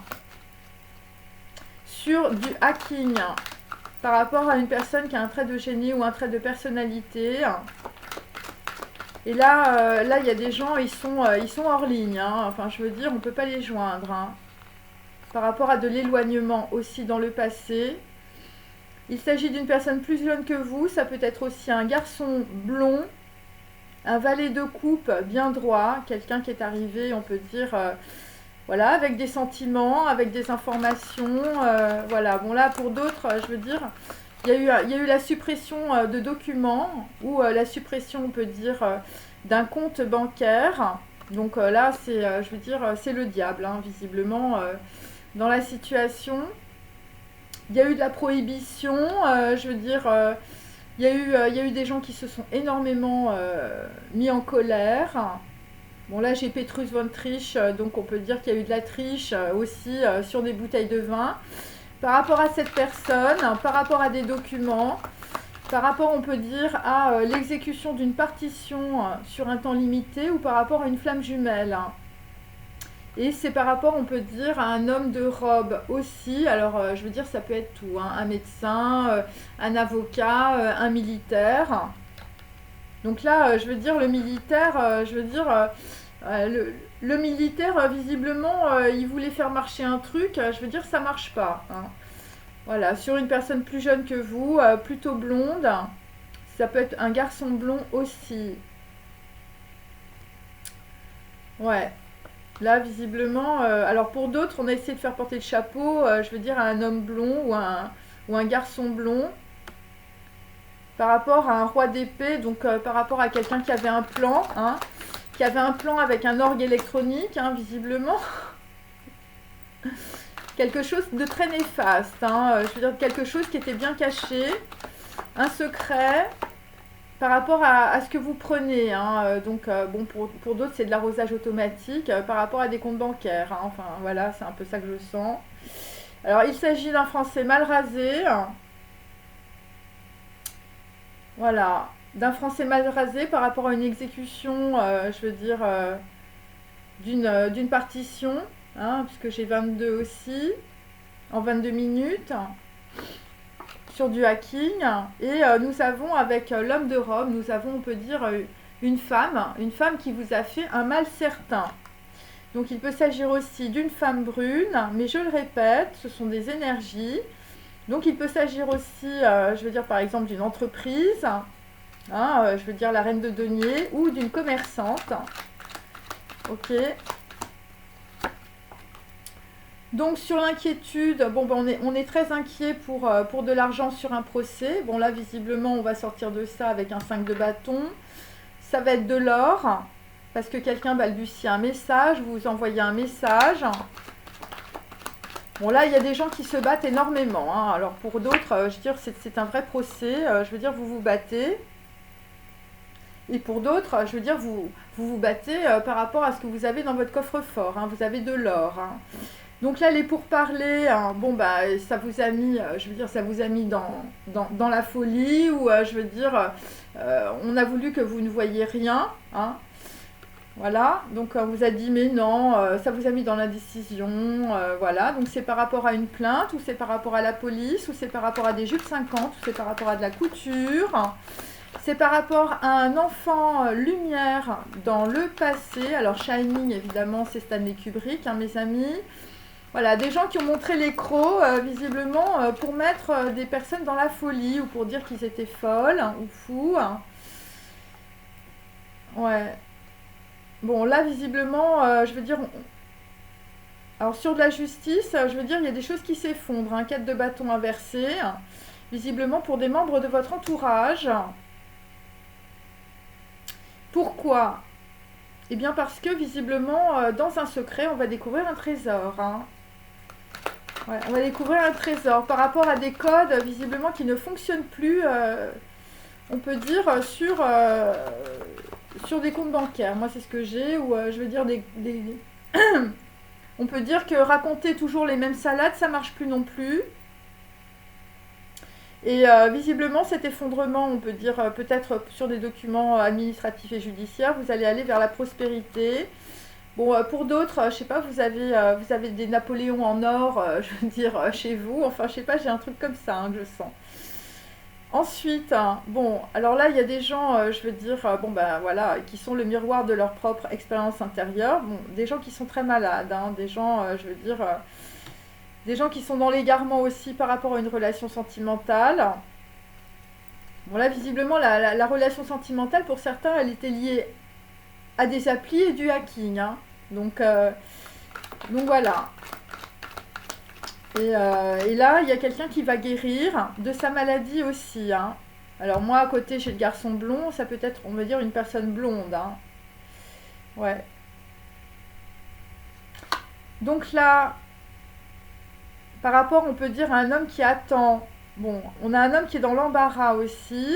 sur du hacking par rapport à une personne qui a un trait de génie ou un trait de personnalité. Et là, il y a des gens, ils sont hors ligne, hein. Enfin, je veux dire, on ne peut pas les joindre, hein. Par rapport à de l'éloignement aussi dans le passé. Il s'agit d'une personne plus jeune que vous, ça peut être aussi un garçon blond, un valet de coupe bien droit, quelqu'un qui est arrivé, on peut dire, voilà, avec des sentiments, avec des informations, voilà. Bon là, pour d'autres, je veux dire, il y a eu la suppression de documents, ou la suppression, on peut dire, d'un compte bancaire. Donc là, je veux dire, c'est le diable, hein, visiblement, dans la situation. Il y a eu de la prohibition, je veux dire, il y a eu des gens qui se sont énormément mis en colère. Bon là j'ai Petrus von Triche, donc on peut dire qu'il y a eu de la triche aussi sur des bouteilles de vin. Par rapport à cette personne, par rapport à des documents, par rapport, on peut dire, à l'exécution d'une partition sur un temps limité, ou par rapport à une flamme jumelle. Et c'est par rapport, on peut dire, à un homme de robe aussi. Alors, je veux dire, ça peut être tout, hein. Un médecin, un avocat, un militaire. Donc là, je veux dire, le militaire, je veux dire, le militaire, visiblement, il voulait faire marcher un truc. Je veux dire, ça marche pas, hein. Voilà, sur une personne plus jeune que vous, plutôt blonde. Ça peut être un garçon blond aussi. Ouais. Là, visiblement, alors pour d'autres, on a essayé de faire porter le chapeau, je veux dire, à un homme blond ou un garçon blond, par rapport à un roi d'épée, donc par rapport à quelqu'un qui avait un plan, hein, qui avait un plan avec un orgue électronique, hein, visiblement. Quelque chose de très néfaste, hein, je veux dire quelque chose qui était bien caché, un secret par rapport à ce que vous prenez, hein, donc bon, pour d'autres c'est de l'arrosage automatique par rapport à des comptes bancaires, hein, enfin voilà, c'est un peu ça que je sens. Alors il s'agit d'un Français mal rasé, voilà, d'un Français mal rasé par rapport à une exécution, je veux dire, d'une partition, hein, puisque j'ai 22 aussi, en 22 minutes, sur du hacking. Et nous avons, avec l'homme de Rome, nous avons, on peut dire, une femme qui vous a fait un mal certain. Donc il peut s'agir aussi d'une femme brune, mais je le répète, ce sont des énergies. Donc il peut s'agir aussi, je veux dire par exemple, d'une entreprise, hein, je veux dire la reine de denier, ou d'une commerçante. Ok. Donc sur l'inquiétude, bon, ben, on est très inquiet pour de l'argent sur un procès. Bon là visiblement on va sortir de ça avec un 5 de bâton. Ça va être de l'or, parce que quelqu'un balbutie un message, vous envoyez un message. Bon là il y a des gens qui se battent énormément, hein. Alors pour d'autres, je veux dire c'est un vrai procès, je veux dire vous vous battez. Et pour d'autres, je veux dire vous battez par rapport à ce que vous avez dans votre coffre-fort, hein. Vous avez de l'or, hein. Donc là, les pourparlers, hein, bon, bah, ça vous a mis, je veux dire, ça vous a mis dans la folie, ou je veux dire, on a voulu que vous ne voyiez rien, hein. Voilà, donc on vous a dit, mais non, ça vous a mis dans l'indécision, voilà. Donc c'est par rapport à une plainte, ou c'est par rapport à la police, ou c'est par rapport à des jupes 50, ou c'est par rapport à de la couture. C'est par rapport à un enfant lumière dans le passé. Alors Shining, évidemment, c'est Stanley Kubrick, hein, mes amis. Voilà, des gens qui ont montré les crocs, visiblement, pour mettre des personnes dans la folie, ou pour dire qu'ils étaient folles, hein, ou fous, hein. Ouais. Bon, là, visiblement, je veux dire... Alors, sur de la justice, je veux dire, il y a des choses qui s'effondrent, hein. 4 de bâton inversé, hein, visiblement pour des membres de votre entourage. Pourquoi? Eh bien, parce que, visiblement, dans un secret, on va découvrir un trésor, hein. Ouais, on va découvrir un trésor par rapport à des codes visiblement qui ne fonctionnent plus, on peut dire, sur des comptes bancaires. Moi, c'est ce que j'ai, ou je veux dire, on peut dire que raconter toujours les mêmes salades, ça marche plus non plus. Et visiblement, cet effondrement, on peut dire peut-être sur des documents administratifs et judiciaires, vous allez aller vers la prospérité. Bon, pour d'autres, je sais pas, vous avez des Napoléons en or, je veux dire, chez vous. Enfin, je sais pas, j'ai un truc comme ça, hein, que je sens. Ensuite, hein, bon, alors là, il y a des gens, je veux dire, bon, ben voilà, qui sont le miroir de leur propre expérience intérieure. Bon, des gens qui sont très malades, hein, des gens, je veux dire, des gens qui sont dans l'égarement aussi par rapport à une relation sentimentale. Bon, là, visiblement, la relation sentimentale, pour certains, elle était liée à des applis et du hacking, hein. Donc voilà. Et là, il y a quelqu'un qui va guérir de sa maladie aussi, hein. Alors moi, à côté, chez le garçon blond, ça peut être, on va dire, une personne blonde, hein. Ouais. Donc là, par rapport, on peut dire, à un homme qui attend. Bon, on a un homme qui est dans l'embarras aussi.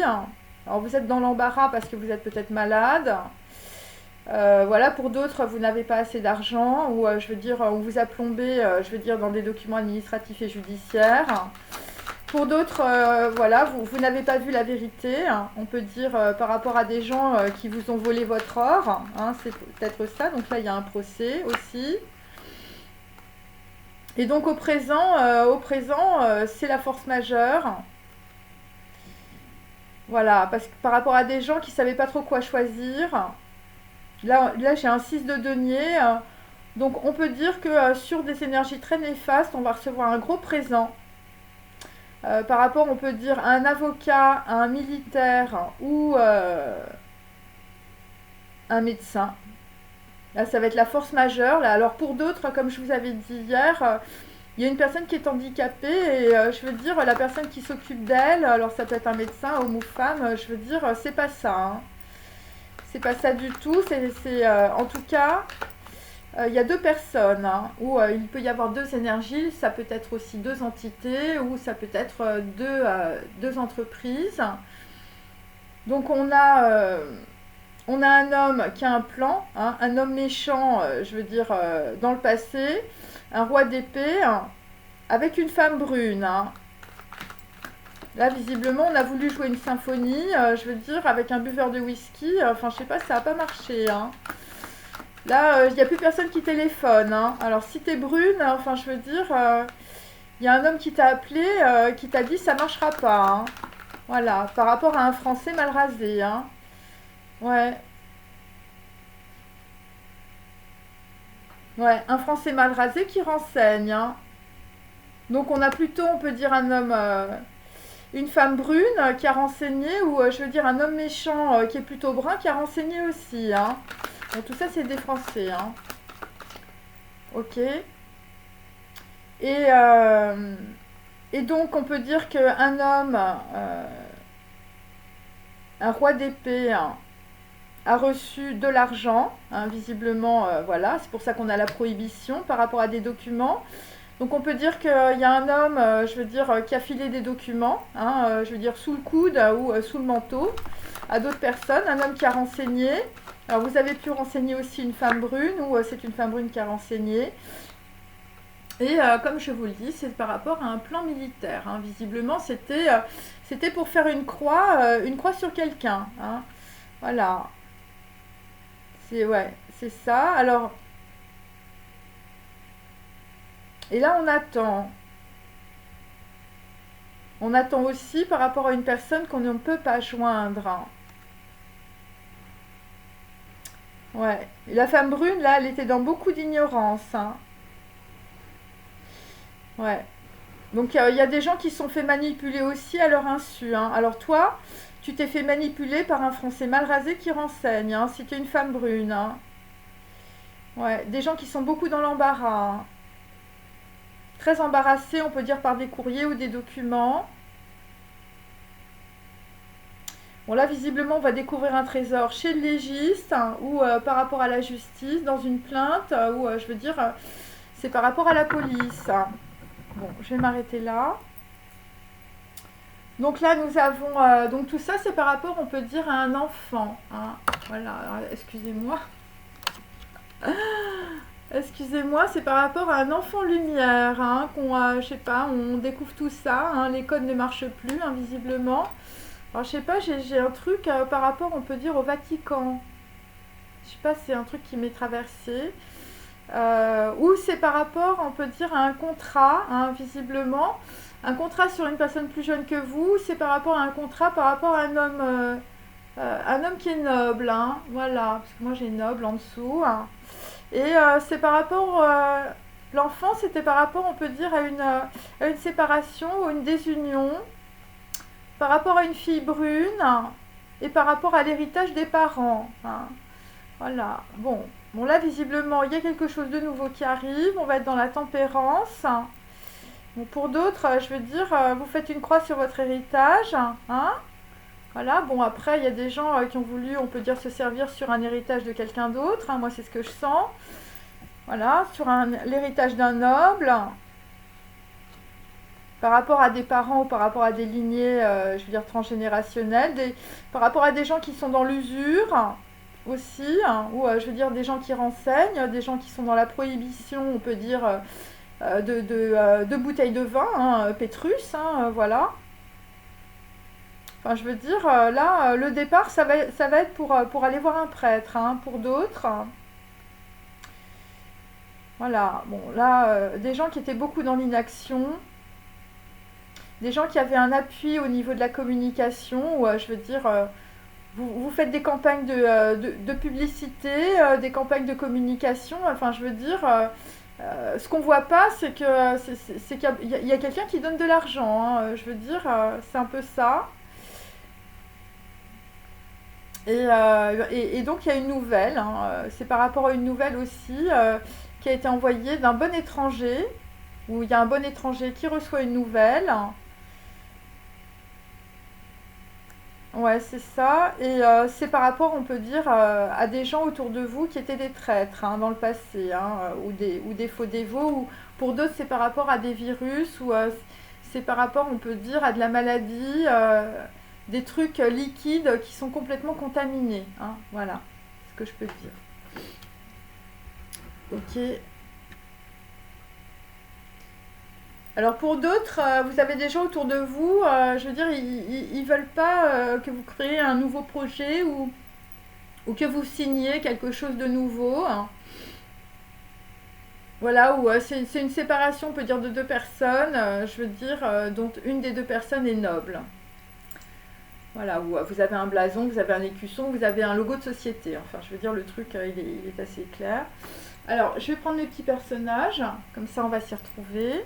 Alors vous êtes dans l'embarras parce que vous êtes peut-être malade. Voilà, pour d'autres, vous n'avez pas assez d'argent, ou je veux dire, on vous a plombé, je veux dire, dans des documents administratifs et judiciaires. Pour d'autres, voilà, vous n'avez pas vu la vérité, hein. On peut dire par rapport à des gens qui vous ont volé votre or, hein, c'est peut-être ça. Donc là, il y a un procès aussi. Et donc au présent, c'est la force majeure. Voilà, parce que par rapport à des gens qui ne savaient pas trop quoi choisir. Là j'ai un 6 de denier. Donc on peut dire que sur des énergies très néfastes, on va recevoir un gros présent. Par rapport, on peut dire, à un avocat, à un militaire ou un médecin. Là, ça va être la force majeure. Là. Alors pour d'autres, comme je vous avais dit hier, il y a une personne qui est handicapée et je veux dire, la personne qui s'occupe d'elle, alors ça peut être un médecin, homme ou femme, je veux dire, c'est pas ça, hein. c'est pas ça du tout. En tout cas, il y a deux personnes, hein, où il peut y avoir deux énergies. Ça peut être aussi deux entités ou ça peut être deux entreprises. Donc on a un homme qui a un plan, hein, un homme méchant, je veux dire, dans le passé, un roi d'épée, hein, avec une femme brune, hein. Là, visiblement, on a voulu jouer une symphonie, je veux dire, avec un buveur de whisky. Enfin, je sais pas, ça n'a pas marché, hein. Là, il n'y a plus personne qui téléphone, hein. Alors, si t'es brune, enfin, je veux dire, il y a un homme qui t'a appelé, qui t'a dit ça marchera pas, hein. Voilà, par rapport à un Français mal rasé, hein. Ouais, ouais, un Français mal rasé qui renseigne, hein. Donc, on a plutôt, on peut dire, un homme, une femme brune qui a renseigné, ou je veux dire, un homme méchant qui est plutôt brun qui a renseigné aussi, hein. Donc, tout ça, c'est des Français, hein. Ok. Et, euh, et donc, on peut dire qu'un homme, un roi d'épée, hein, a reçu de l'argent, hein, visiblement, voilà, c'est pour ça qu'on a la prohibition par rapport à des documents. Donc on peut dire qu'il y a un homme, je veux dire, qui a filé des documents, hein, je veux dire, sous le coude ou sous le manteau à d'autres personnes, un homme qui a renseigné. Alors vous avez pu renseigner aussi une femme brune, ou c'est une femme brune qui a renseigné. Et comme je vous le dis, c'est par rapport à un plan militaire, hein. Visiblement, c'était pour faire une croix sur quelqu'un, hein. Voilà, c'est ouais, c'est ça. Alors, et là on attend. On attend aussi par rapport à une personne qu'on ne peut pas joindre, hein. Ouais. Et la femme brune, là, elle était dans beaucoup d'ignorance, hein. Ouais. Donc il y a des gens qui se sont fait manipuler aussi à leur insu, hein. Alors toi, tu t'es fait manipuler par un Français mal rasé qui renseigne, hein, si tu es une femme brune, hein. Ouais. Des gens qui sont beaucoup dans l'embarras, hein. Très embarrassés, on peut dire, par des courriers ou des documents. Bon, là, visiblement, on va découvrir un trésor chez le légiste, hein, ou par rapport à la justice, dans une plainte, ou je veux dire, c'est par rapport à la police, hein. Bon, je vais m'arrêter là. Donc là, nous avons... donc tout ça, c'est par rapport, on peut dire, à un enfant, hein. Voilà, alors, excusez-moi. Excusez-moi, c'est par rapport à un enfant lumière, hein, je sais pas, on découvre tout ça, hein, les codes ne marchent plus, hein, visiblement. Alors, je sais pas, j'ai un truc par rapport, on peut dire, au Vatican. Je sais pas, c'est un truc qui m'est traversé. Ou c'est par rapport, on peut dire, à un contrat, hein, visiblement. Un contrat sur une personne plus jeune que vous, c'est par rapport à un contrat, par rapport à un homme qui est noble, hein, voilà, parce que moi j'ai noble en dessous, hein. Et c'est par rapport, l'enfant, c'était par rapport, on peut dire, à une séparation ou une désunion, par rapport à une fille brune, hein, et par rapport à l'héritage des parents, hein. Voilà. Bon, là, visiblement, il y a quelque chose de nouveau qui arrive. On va être dans la tempérance. Bon, pour d'autres, je veux dire, vous faites une croix sur votre héritage, hein. Voilà. Bon, après, il y a des gens qui ont voulu, on peut dire, se servir sur un héritage de quelqu'un d'autre, hein. Moi, c'est ce que je sens. Voilà, sur l'héritage d'un noble, par rapport à des parents ou par rapport à des lignées, je veux dire, transgénérationnelles, par rapport à des gens qui sont dans l'usure aussi, hein, ou je veux dire des gens qui renseignent, des gens qui sont dans la prohibition, on peut dire, de bouteilles de vin, hein, Pétrus, hein, voilà. Enfin, je veux dire, là, le départ, ça va être pour aller voir un prêtre, hein, pour d'autres. Voilà, bon, là, des gens qui étaient beaucoup dans l'inaction, des gens qui avaient un appui au niveau de la communication, ou je veux dire, vous faites des campagnes de publicité, des campagnes de communication, enfin je veux dire, ce qu'on voit pas, c'est c'est qu'il y a quelqu'un qui donne de l'argent, hein, je veux dire, c'est un peu ça. Et donc il y a une nouvelle, hein, c'est par rapport à une nouvelle aussi, qui a été envoyée d'un bon étranger, où il y a un bon étranger qui reçoit une nouvelle. Ouais, c'est ça. Et c'est par rapport, on peut dire, à des gens autour de vous qui étaient des traîtres hein, dans le passé, hein, ou des faux dévots. Ou pour d'autres, c'est par rapport à des virus, ou c'est par rapport, on peut dire, à de la maladie, des trucs liquides qui sont complètement contaminés. Hein, voilà, ce que je peux dire. Ok. Alors pour d'autres, vous avez des gens autour de vous, je veux dire, ils veulent pas que vous créez un nouveau projet ou que vous signiez quelque chose de nouveau, hein. Voilà, ou c'est une séparation, on peut dire, de deux personnes, je veux dire, dont une des deux personnes est noble. Voilà, ou vous avez un blason, vous avez un écusson, vous avez un logo de société. Enfin, je veux dire, le truc, il est assez clair. Alors, je vais prendre mes petits personnages, comme ça on va s'y retrouver.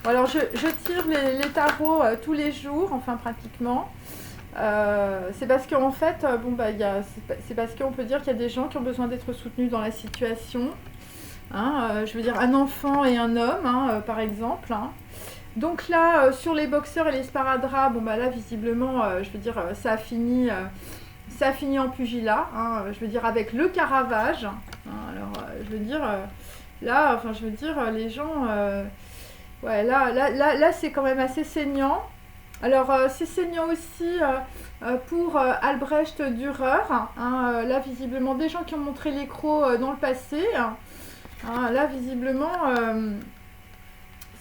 Bon, alors, je tire les tarots tous les jours, enfin pratiquement. C'est parce qu'en fait, bon, bah, c'est parce qu'on peut dire qu'il y a des gens qui ont besoin d'être soutenus dans la situation. Hein, je veux dire, un enfant et un homme, hein, par exemple. Hein. Donc là, sur les boxeurs et les sparadraps, bon, bah, là, visiblement, je veux dire, ça a fini en pugilat. Hein, je veux dire, avec le Caravage. Hein, alors, je veux dire, là, enfin, je veux dire, les gens. Ouais, là c'est quand même assez saignant. Alors, c'est saignant aussi pour Albrecht Dürer. Hein, là, visiblement, des gens qui ont montré l'écrou dans le passé. Hein, là, visiblement,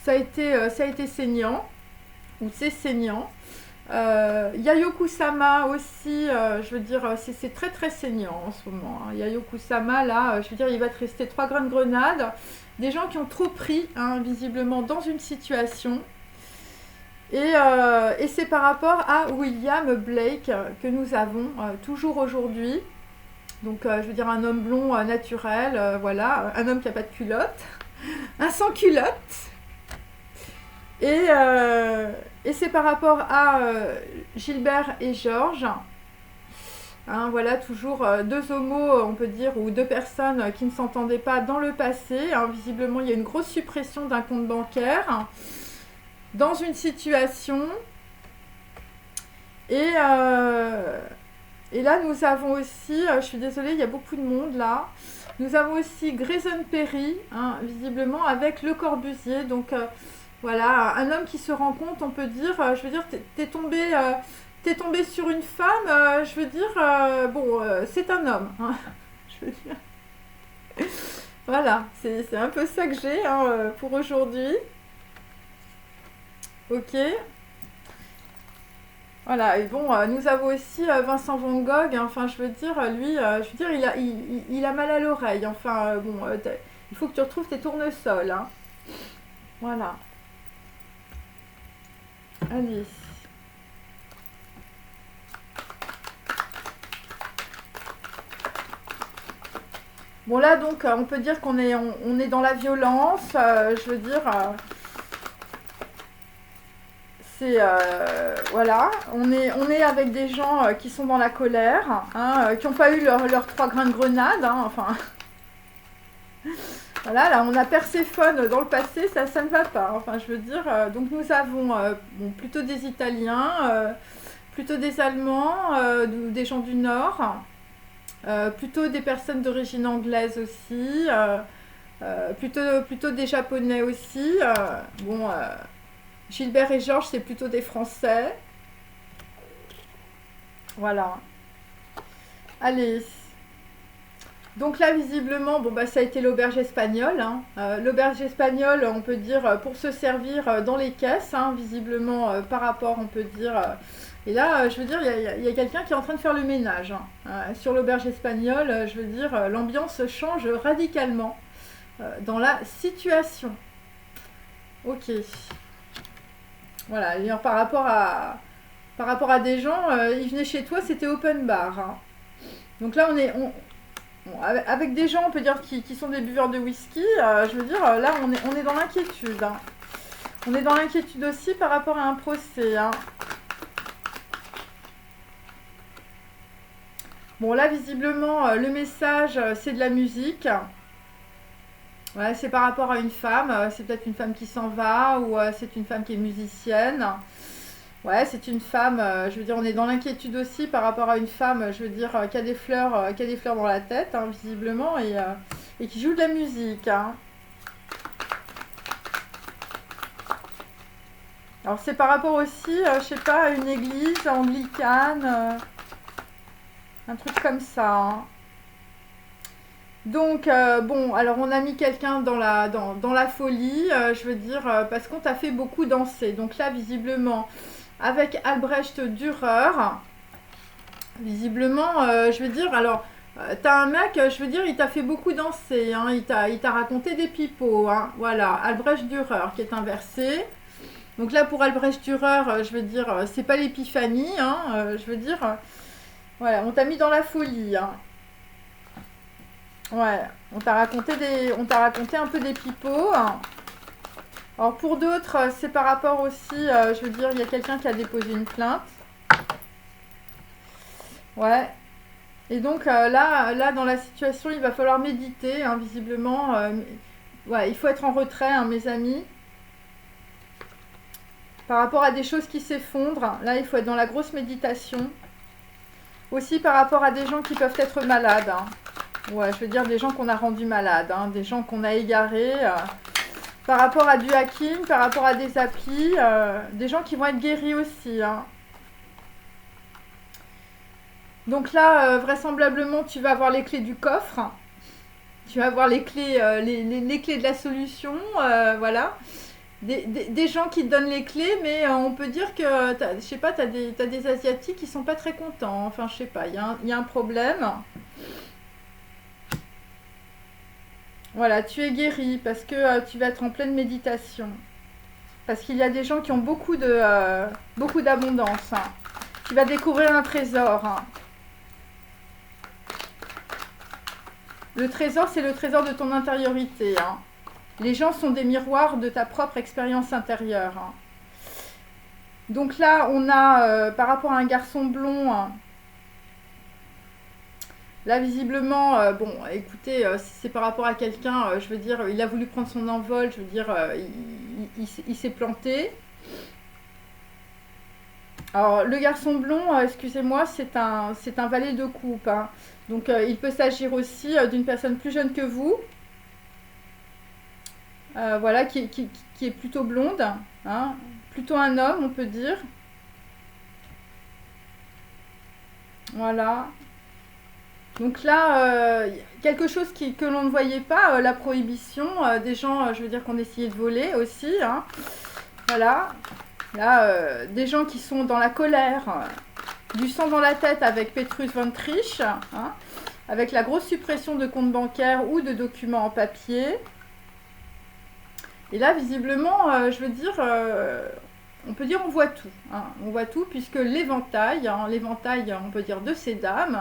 ça a été saignant. Ou c'est saignant. Yayoi Kusama aussi, je veux dire, c'est très très saignant en ce moment. Hein. Yayoi Kusama, là, je veux dire, il va te rester 3 grains de grenade. Des gens qui ont trop pris, hein, visiblement, dans une situation. Et c'est par rapport à William Blake que nous avons toujours aujourd'hui. Donc, je veux dire, un homme blond naturel, voilà, un homme qui n'a pas de culotte, un sans culotte. Et c'est par rapport à Gilbert et Georges. Hein, voilà, toujours deux homos, on peut dire, ou deux personnes qui ne s'entendaient pas dans le passé. Hein, visiblement, il y a une grosse suppression d'un compte bancaire dans une situation. Et là, nous avons aussi, je suis désolée, il y a beaucoup de monde là. Nous avons aussi Grayson Perry, hein, visiblement, avec Le Corbusier. Donc, voilà, un homme qui se rend compte, on peut dire, je veux dire, t'es tombé sur une femme, je veux dire, bon, c'est un homme. Hein, je veux dire. Voilà, c'est un peu ça que j'ai hein, pour aujourd'hui. Ok. Voilà, et bon, nous avons aussi Vincent Van Gogh, hein, enfin, je veux dire, lui, je veux dire, il a mal à l'oreille. Enfin, bon, il faut que tu retrouves tes tournesols. Hein. Voilà. Allez. Bon là donc on peut dire on est dans la violence, je veux dire c'est voilà, on est avec des gens qui sont dans la colère, hein, qui n'ont pas eu leurs 3 grains de grenade, hein, enfin voilà, là on a Perséphone dans le passé, ça ne va pas, enfin je veux dire, donc nous avons bon, plutôt des Italiens, plutôt des Allemands, des gens du Nord. Plutôt des personnes d'origine anglaise aussi, plutôt des japonais aussi. Bon, Gilbert et Georges, c'est plutôt des français. Voilà. Allez. Donc là, visiblement, bon, bah, ça a été l'auberge espagnole. Hein. L'auberge espagnole, on peut dire, pour se servir dans les caisses, hein, visiblement, par rapport, on peut dire... Et là, je veux dire, il y a quelqu'un qui est en train de faire le ménage. Hein. Sur l'auberge espagnole, je veux dire, l'ambiance change radicalement dans la situation. Ok. Voilà, et par rapport à des gens, ils venaient chez toi, c'était open bar. Hein. Donc là, bon, avec des gens, on peut dire, qui sont des buveurs de whisky, je veux dire, là, on est dans l'inquiétude. Hein. On est dans l'inquiétude aussi par rapport à un procès. Hein. Bon, là, visiblement, le message, c'est de la musique. Ouais, c'est par rapport à une femme. C'est peut-être une femme qui s'en va ou c'est une femme qui est musicienne. Ouais, c'est une femme, je veux dire, on est dans l'inquiétude aussi par rapport à une femme, je veux dire, qui a des fleurs dans la tête, hein, visiblement, et qui joue de la musique, hein. Alors, c'est par rapport aussi, je sais pas, à une église anglicane, un truc comme ça, hein. Donc, bon, alors on a mis quelqu'un dans la folie, je veux dire, parce qu'on t'a fait beaucoup danser. Donc là, visiblement, avec Albrecht Dürer, visiblement, je veux dire, alors, t'as un mec, je veux dire, il t'a fait beaucoup danser, hein, il t'a raconté des pipeaux, hein, voilà, Albrecht Dürer qui est inversé. Donc là, pour Albrecht Dürer, je veux dire, c'est pas l'épiphanie, hein, je veux dire, voilà, on t'a mis dans la folie, hein. Ouais, on t'a raconté un peu des pipeaux, hein. Alors pour d'autres, c'est par rapport aussi, je veux dire, il y a quelqu'un qui a déposé une plainte. Ouais. Et donc là, dans la situation, il va falloir méditer, hein, visiblement. Ouais, il faut être en retrait, hein, mes amis. Par rapport à des choses qui s'effondrent, là, il faut être dans la grosse méditation. Aussi par rapport à des gens qui peuvent être malades, hein. Ouais, je veux dire des gens qu'on a rendus malades, hein, des gens qu'on a égarés. Par rapport à du hacking, par rapport à des applis, des gens qui vont être guéris aussi, hein. Donc là, vraisemblablement, tu vas avoir les clés du coffre. Tu vas avoir les clés, les clés de la solution, voilà. Des gens qui te donnent les clés, mais on peut dire que, je sais pas, t'as des Asiatiques qui sont pas très contents. Enfin, je sais pas, il y a un problème. Voilà, tu es guéri parce que tu vas être en pleine méditation. Parce qu'il y a des gens qui ont beaucoup d'abondance, hein. Tu vas découvrir un trésor, hein. Le trésor, c'est le trésor de ton intériorité, hein. Les gens sont des miroirs de ta propre expérience intérieure, hein. Donc là, on a, par rapport à un garçon blond, hein, là, visiblement, bon, écoutez, si c'est par rapport à quelqu'un, je veux dire, il a voulu prendre son envol, je veux dire, il s'est planté. Alors, le garçon blond, excusez-moi, c'est un valet de coupe, hein. Donc, il peut s'agir aussi d'une personne plus jeune que vous, voilà, qui est plutôt blonde, hein, plutôt un homme, on peut dire. Voilà. Donc là, quelque chose que l'on ne voyait pas, la prohibition, des gens, je veux dire, qu'on essayait de voler aussi, hein. Voilà. Là, des gens qui sont dans la colère, du sang dans la tête avec Petrus von Trich, hein, avec la grosse suppression de comptes bancaires ou de documents en papier. Et là, visiblement, je veux dire, on peut dire on voit tout, hein. On voit tout puisque l'éventail, hein, l'éventail, on peut dire, de ces dames,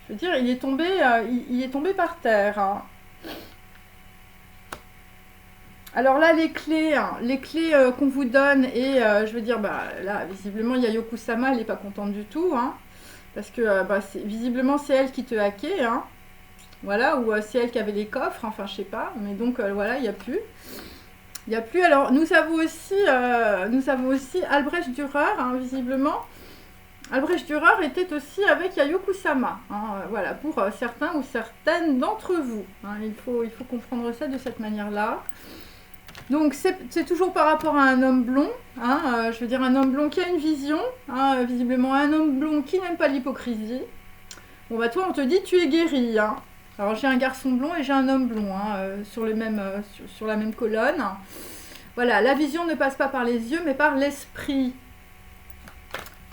je veux dire, il est tombé par terre, hein. Alors là, les clés, hein, qu'on vous donne, et je veux dire, bah, là, visiblement, il y a Yokusama, elle n'est pas contente du tout, hein, parce que bah, visiblement, c'est elle qui te hackait, hein, voilà, ou c'est elle qui avait les coffres, enfin, je sais pas, mais donc, voilà, il n'y a plus. Il n'y a plus. Alors, nous avons aussi Albrecht Dürer, hein, visiblement. Albrecht Dürer était aussi avec Yayoku-sama, hein, voilà, pour certains ou certaines d'entre vous, hein, il faut comprendre ça de cette manière-là. Donc, c'est toujours par rapport à un homme blond, hein, je veux dire un homme blond qui a une vision, hein, visiblement un homme blond qui n'aime pas l'hypocrisie. Bon, bah toi, on te dit, tu es guéri, hein. Alors, j'ai un garçon blond et j'ai un homme blond, hein, sur la même colonne. Voilà, la vision ne passe pas par les yeux, mais par l'esprit.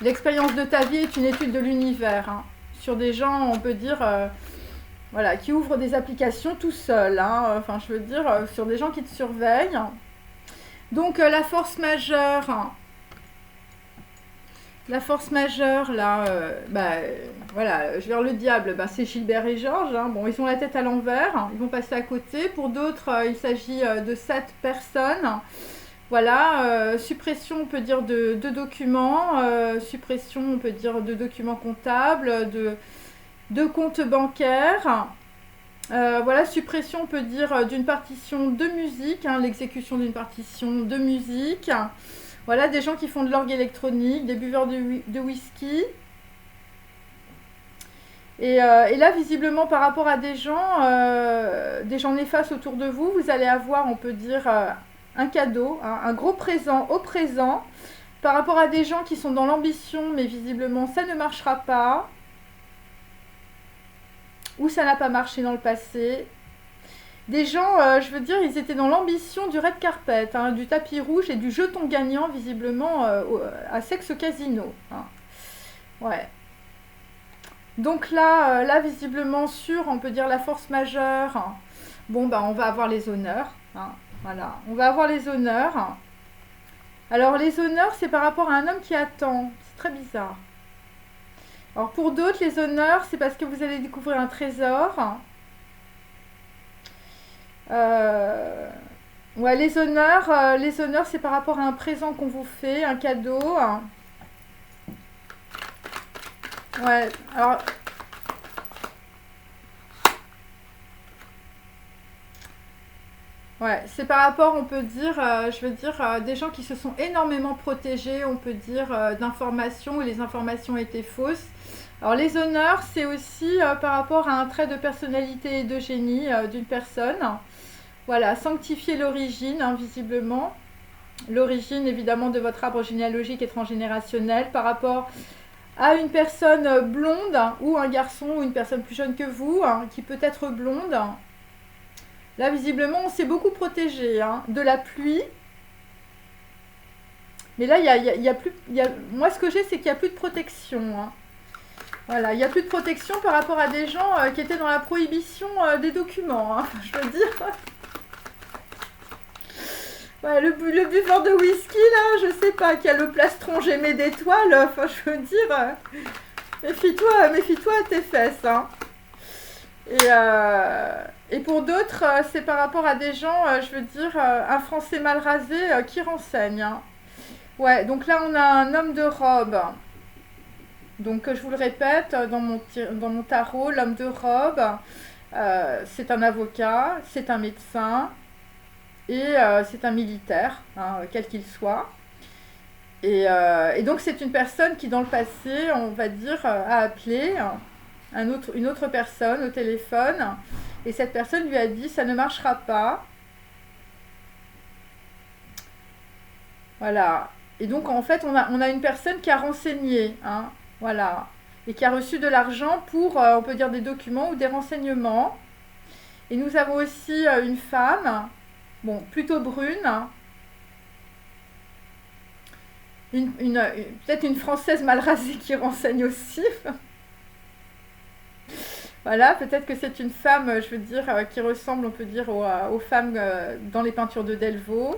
L'expérience de ta vie est une étude de l'univers, hein. Sur des gens, on peut dire, voilà, qui ouvrent des applications tout seuls, hein. Enfin, je veux dire, sur des gens qui te surveillent. Donc, la force majeure, hein. La force majeure, là, voilà, je veux dire, le diable, bah, c'est Gilbert et Georges, hein. Bon, ils ont la tête à l'envers, hein. Ils vont passer à côté. Pour d'autres, il s'agit de 7 personnes. Voilà, suppression, on peut dire, de documents, suppression, on peut dire, de documents comptables, de compte bancaire. Voilà, suppression, on peut dire, d'une partition de musique, hein, l'exécution d'une partition de musique. Voilà, des gens qui font de l'orgue électronique, des buveurs de whisky. Et là, visiblement, par rapport à des gens néfastes autour de vous, vous allez avoir, on peut dire, un cadeau, hein, un gros présent au présent. Par rapport à des gens qui sont dans l'ambition, mais visiblement, ça ne marchera pas. Ou ça n'a pas marché dans le passé. Des gens, je veux dire, ils étaient dans l'ambition du red carpet, hein, du tapis rouge et du jeton gagnant, visiblement, à Sexe Casino. Hein. Ouais. Donc là, visiblement, sur, on peut dire, la force majeure, hein. Bon, bah, on va avoir les honneurs. Hein. Voilà, on va avoir les honneurs. Alors, les honneurs, c'est par rapport à un homme qui attend. C'est très bizarre. Alors, pour d'autres, les honneurs, c'est parce que vous allez découvrir un trésor. Euh, Ouais, les honneurs, c'est par rapport à un présent qu'on vous fait, un cadeau. Ouais, alors, ouais, c'est par rapport, on peut dire, je veux dire, des gens qui se sont énormément protégés, on peut dire, d'informations où les informations étaient fausses. Alors, les honneurs, c'est aussi par rapport à un trait de personnalité et de génie d'une personne. Voilà, sanctifier l'origine, hein, visiblement. L'origine, évidemment, de votre arbre généalogique et transgénérationnel par rapport à une personne blonde hein, ou un garçon ou une personne plus jeune que vous hein, qui peut être blonde. Là, visiblement, on s'est beaucoup protégé hein, de la pluie. Mais là, il y a plus. Moi, ce que j'ai, c'est qu'il n'y a plus de protection. Hein. Voilà, il n'y a plus de protection par rapport à des gens qui étaient dans la prohibition des documents. Hein, je veux dire. Ouais, le buveur de whisky, là, je sais pas, qui a le plastron gémé d'étoiles. Enfin, je veux dire. Méfie-toi à tes fesses. Hein. Et pour d'autres, c'est par rapport à des gens, je veux dire, un français mal rasé qui renseigne. Hein. Ouais, donc là, on a un homme de robe. Donc, je vous le répète, dans mon tarot, l'homme de robe, c'est un avocat, c'est un médecin et c'est un militaire, hein, quel qu'il soit. Et donc, c'est une personne qui, dans le passé, on va dire, a appelé une autre personne au téléphone. Et cette personne lui a dit, ça ne marchera pas. Voilà. Et donc, en fait, on a une personne qui a renseigné. Hein, voilà. Et qui a reçu de l'argent pour, on peut dire, des documents ou des renseignements. Et nous avons aussi une femme, bon, plutôt brune. Peut-être une Française mal rasée qui renseigne aussi. Voilà, peut-être que c'est une femme, je veux dire, qui ressemble, on peut dire, aux femmes dans les peintures de Delvaux.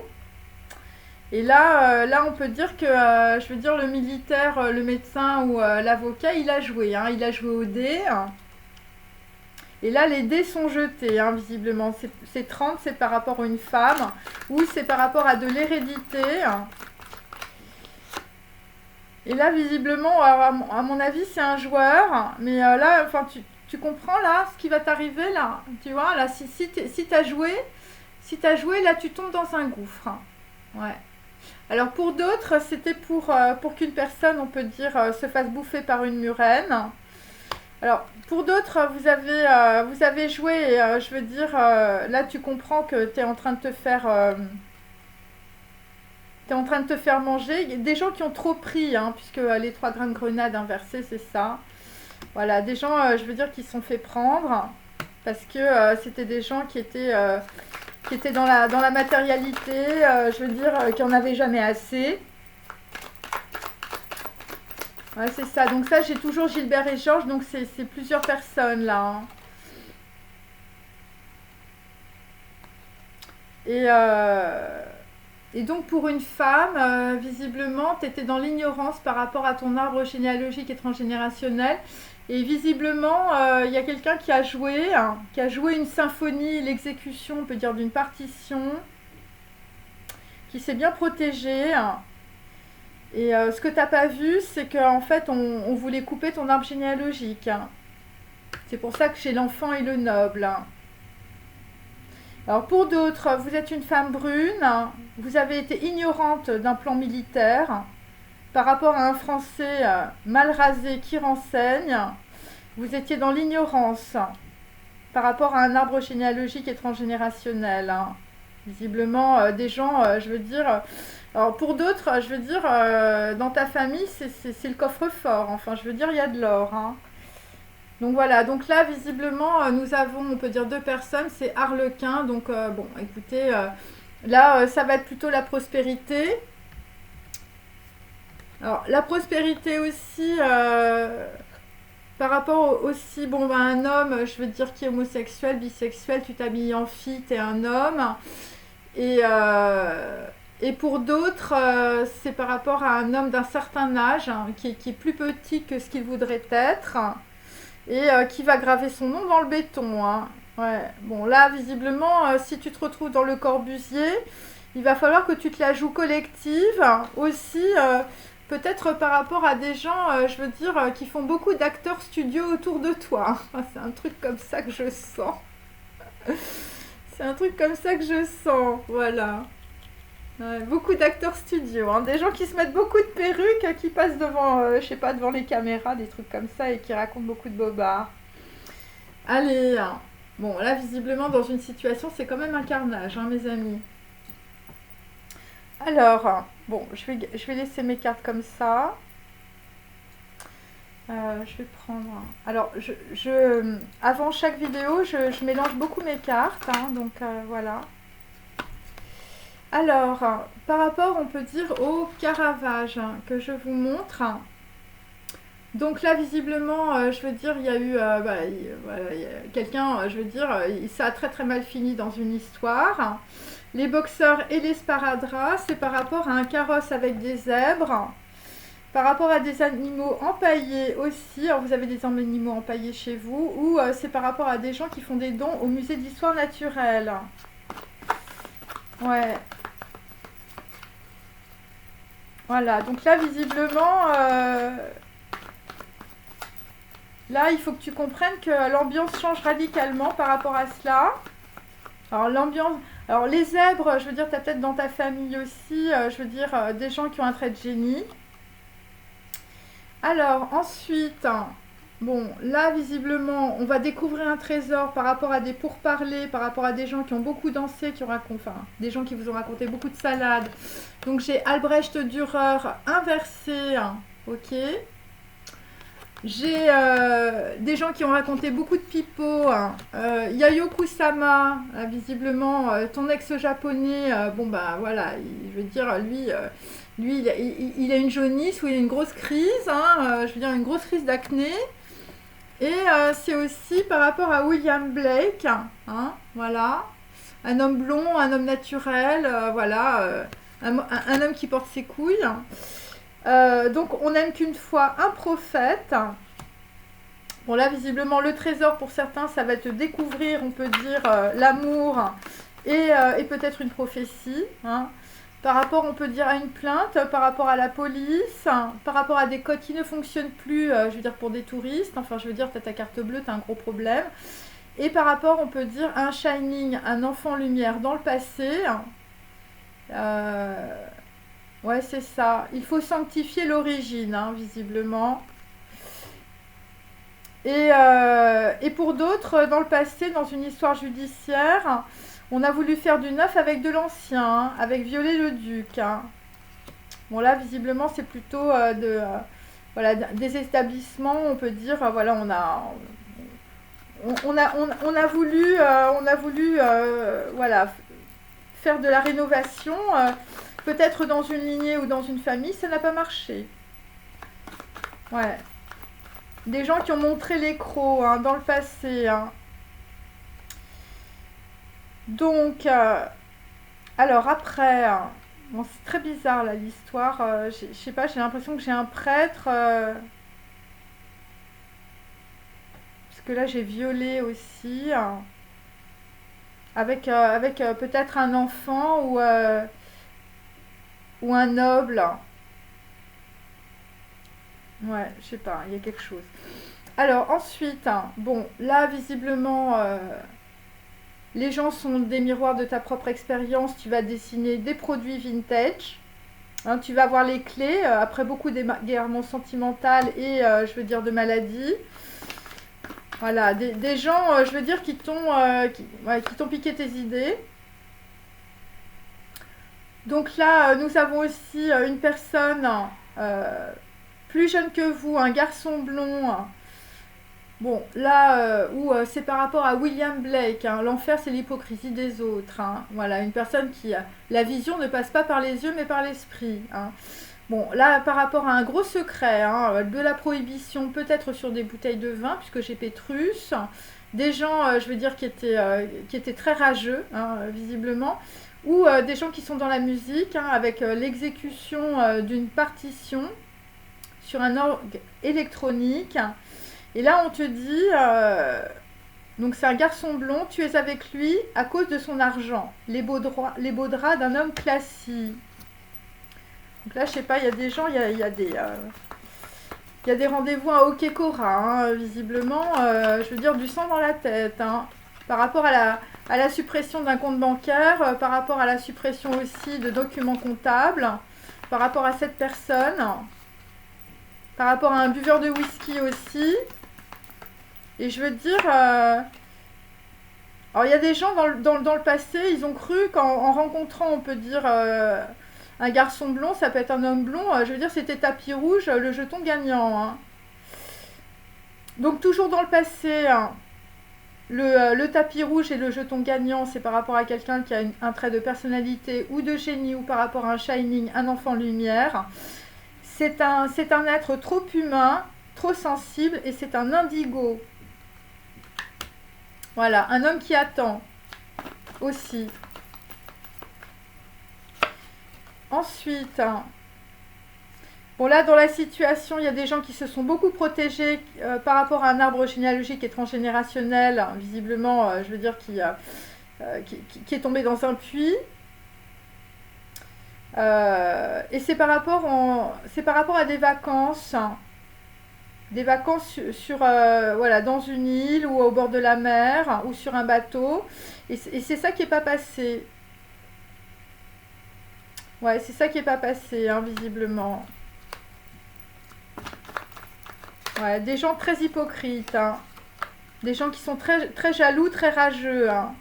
Et là, on peut dire que, je veux dire, le militaire, le médecin ou l'avocat, il a joué. Hein, il a joué au dé. Et là, les dés sont jetés, hein, visiblement. C'est 30, c'est par rapport à une femme ou c'est par rapport à de l'hérédité. Et là, visiblement, alors, à mon avis, c'est un joueur. Mais là, enfin, tu comprends là ce qui va t'arriver là. Tu vois, là, si t'as joué, là, tu tombes dans un gouffre. Ouais. Alors pour d'autres, c'était pour qu'une personne, on peut dire, se fasse bouffer par une murène. Alors pour d'autres, vous avez joué, et, je veux dire, là tu comprends que tu es en train de te faire... T'es en train de te faire manger. Il y a des gens qui ont trop pris, hein, puisque les 3 grains de grenade inversés, c'est ça. Voilà, des gens, je veux dire, qui se sont fait prendre, parce que c'était des gens qui étaient dans la matérialité, je veux dire, qui en avaient jamais assez. Ouais, c'est ça. Donc ça, j'ai toujours Gilbert et Georges, donc c'est plusieurs personnes là. Hein. Et, euh, et donc pour une femme, visiblement, tu étais dans l'ignorance par rapport à ton arbre généalogique et transgénérationnel. Et visiblement, il y a quelqu'un qui a joué, hein, qui a joué une symphonie, l'exécution, on peut dire, d'une partition, qui s'est bien protégée. Hein. Et ce que tu n'as pas vu, c'est qu'en fait, on voulait couper ton arbre généalogique. Hein. C'est pour ça que j'ai l'enfant et le noble. Alors pour d'autres, vous êtes une femme brune, vous avez été ignorante d'un plan militaire par rapport à un Français mal rasé qui renseigne. Vous étiez dans l'ignorance par rapport à un arbre généalogique et transgénérationnel. Visiblement, des gens, je veux dire... Alors pour d'autres, je veux dire, dans ta famille, c'est le coffre-fort. Enfin, je veux dire, il y a de l'or. Donc voilà, donc là, visiblement, nous avons, on peut dire, deux personnes. C'est Harlequin. Donc bon, écoutez, là, ça va être plutôt la prospérité. Alors, la prospérité aussi... par rapport aussi, bon, bah, un homme, je veux dire, qui est homosexuel, bisexuel, tu t'habilles en fille, t'es un homme. Et pour d'autres, c'est par rapport à un homme d'un certain âge, qui est plus petit que ce qu'il voudrait être, et qui va graver son nom dans le béton. Ouais. Bon, là, visiblement, si tu te retrouves dans le Corbusier, il va falloir que tu te la joues collective aussi. Peut-être par rapport à des gens, je veux dire, qui font beaucoup d'acteurs studio autour de toi. C'est un truc comme ça que je sens. C'est un truc comme ça que je sens, voilà. Ouais, beaucoup d'acteurs studio, des gens qui se mettent beaucoup de perruques, qui passent devant, je sais pas, devant les caméras, des trucs comme ça, et qui racontent beaucoup de bobards. Allez, bon, là, visiblement, dans une situation, c'est quand même un carnage, mes amis. Alors, bon, je vais laisser mes cartes comme ça. Je vais prendre... Alors, avant chaque vidéo, je mélange beaucoup mes cartes, donc voilà. Alors, par rapport, on peut dire, au Caravage que je vous montre. Donc là, visiblement, je veux dire, il y a eu voilà, quelqu'un, je veux dire, ça a très très mal fini dans une histoire. Les boxeurs et les sparadraps, c'est par rapport à un carrosse avec des zèbres. Par rapport à des animaux empaillés aussi, alors vous avez des animaux empaillés chez vous, ou c'est par rapport à des gens qui font des dons au musée d'histoire naturelle. Ouais. Voilà, donc là, visiblement, là, il faut que tu comprennes que l'ambiance change radicalement par rapport à cela. Alors, l'ambiance... Alors, les zèbres, je veux dire, tu as peut-être dans ta famille aussi, je veux dire, des gens qui ont un trait de génie. Alors, ensuite, bon, là, visiblement, on va découvrir un trésor par rapport à des pourparlers, par rapport à des gens qui ont beaucoup dansé, enfin, des gens qui vous ont raconté beaucoup de salades. Donc, j'ai Albrecht Dürer inversé, ok. J'ai des gens qui ont raconté beaucoup de pipeaux. Yayoi Kusama, visiblement, ton ex-japonais, bon, bah, voilà, je veux dire, lui, il a une jaunisse ou il a une grosse crise, je veux dire une grosse crise d'acné. Et c'est aussi par rapport à William Blake, voilà, un homme blond, un homme naturel, voilà, un homme qui porte ses couilles. Donc on n'aime qu'une fois un prophète. Bon là visiblement le trésor pour certains ça va te découvrir, on peut dire, l'amour et peut-être une prophétie. Par rapport, on peut dire, à une plainte, par rapport à la police, par rapport à des codes qui ne fonctionnent plus, je veux dire, pour des touristes. Enfin, je veux dire, tu as ta carte bleue, tu as un gros problème. Et par rapport, on peut dire, à un shining, un enfant lumière dans le passé. Ouais, c'est ça. Il faut sanctifier l'origine, visiblement. Et pour d'autres, dans le passé, dans une histoire judiciaire... On a voulu faire du neuf avec de l'ancien, avec Viollet-le-Duc. Bon là, visiblement, c'est plutôt voilà, des établissements, on peut dire, voilà, on a voulu voilà, faire de la rénovation, peut-être dans une lignée ou dans une famille, ça n'a pas marché. Ouais. Des gens qui ont montré les crocs dans le passé. Donc, alors après, bon, c'est très bizarre là l'histoire. Je sais pas, j'ai l'impression que j'ai un prêtre. Parce que là j'ai violé aussi. Avec peut-être un enfant ou un noble. Ouais, je sais pas, il y a quelque chose. Alors ensuite, hein, bon, là visiblement, les gens sont des miroirs de ta propre expérience. Tu vas dessiner des produits vintage. Hein, tu vas avoir les clés après beaucoup d'égarements sentimentaux et je veux dire de maladies. Voilà, des gens, je veux dire, ouais, qui t'ont piqué tes idées. Donc là, nous avons aussi une personne euh, plus jeune que vous, un garçon blond. Bon, là, où c'est par rapport à William Blake, hein. L'enfer, c'est l'hypocrisie des autres, hein. Voilà, une personne qui a... La vision ne passe pas par les yeux, mais par l'esprit, hein. Bon, là, par rapport à un gros secret, hein, de la prohibition, peut-être sur des bouteilles de vin, puisque j'ai Pétrus, des gens, je veux dire, qui étaient très rageux, hein, visiblement, ou des gens qui sont dans la musique, hein, avec l'exécution d'une partition sur un orgue électronique. Et là, on te dit, donc c'est un garçon blond, tu es avec lui à cause de son argent, les beaux draps d'un homme classique. Donc là, je sais pas, il y a des gens, il y a des rendez-vous à Okekora, hein, visiblement, je veux dire, du sang dans la tête, hein, par rapport à la suppression d'un compte bancaire, par rapport à la suppression aussi de documents comptables, par rapport à cette personne, par rapport à un buveur de whisky aussi. Et je veux dire, alors il y a des gens dans le passé, ils ont cru qu'en rencontrant, on peut dire, un garçon blond, ça peut être un homme blond, je veux dire, c'était tapis rouge, le jeton gagnant, hein. Donc toujours dans le passé, hein, le tapis rouge et le jeton gagnant, c'est par rapport à quelqu'un qui a un trait de personnalité ou de génie, ou par rapport à un shining, un enfant lumière. C'est un être trop humain, trop sensible, et c'est un indigo. Voilà, un homme qui attend aussi. Ensuite, bon là dans la situation, il y a des gens qui se sont beaucoup protégés par rapport à un arbre généalogique et transgénérationnel, visiblement, je veux dire, qui est tombé dans un puits. Et c'est par rapport à des vacances. Des vacances voilà, dans une île ou au bord de la mer ou sur un bateau. Et c'est ça qui n'est pas passé. Ouais, c'est ça qui n'est pas passé, hein, visiblement. Ouais, des gens très hypocrites, hein. Des gens qui sont très, très jaloux, très rageux, hein.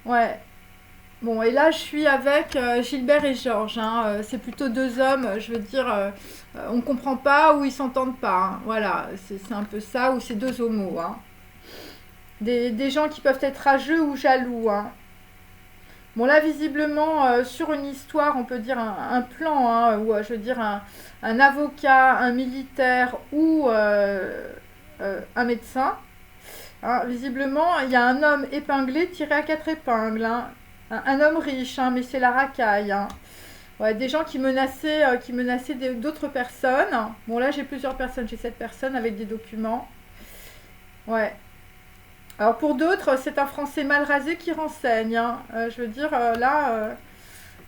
Ouais. Bon, et là, je suis avec Gilbert et Georges, hein. C'est plutôt deux hommes, je veux dire, on ne comprend pas ou ils s'entendent pas, hein. Voilà, c'est un peu ça, ou c'est deux homos, hein. Des gens qui peuvent être rageux ou jaloux, hein. Bon, là, visiblement, sur une histoire, on peut dire un plan, hein, ou je veux dire un avocat, un militaire ou un médecin. Hein, visiblement, il y a un homme épinglé tiré à quatre épingles, hein. Un homme riche, hein, mais c'est la racaille, hein. Ouais, des gens qui menaçaient d'autres personnes. Bon, là, j'ai plusieurs personnes. J'ai cette personne avec des documents. Ouais. Alors, pour d'autres, c'est un Français mal rasé qui renseigne, hein. Je veux dire, là,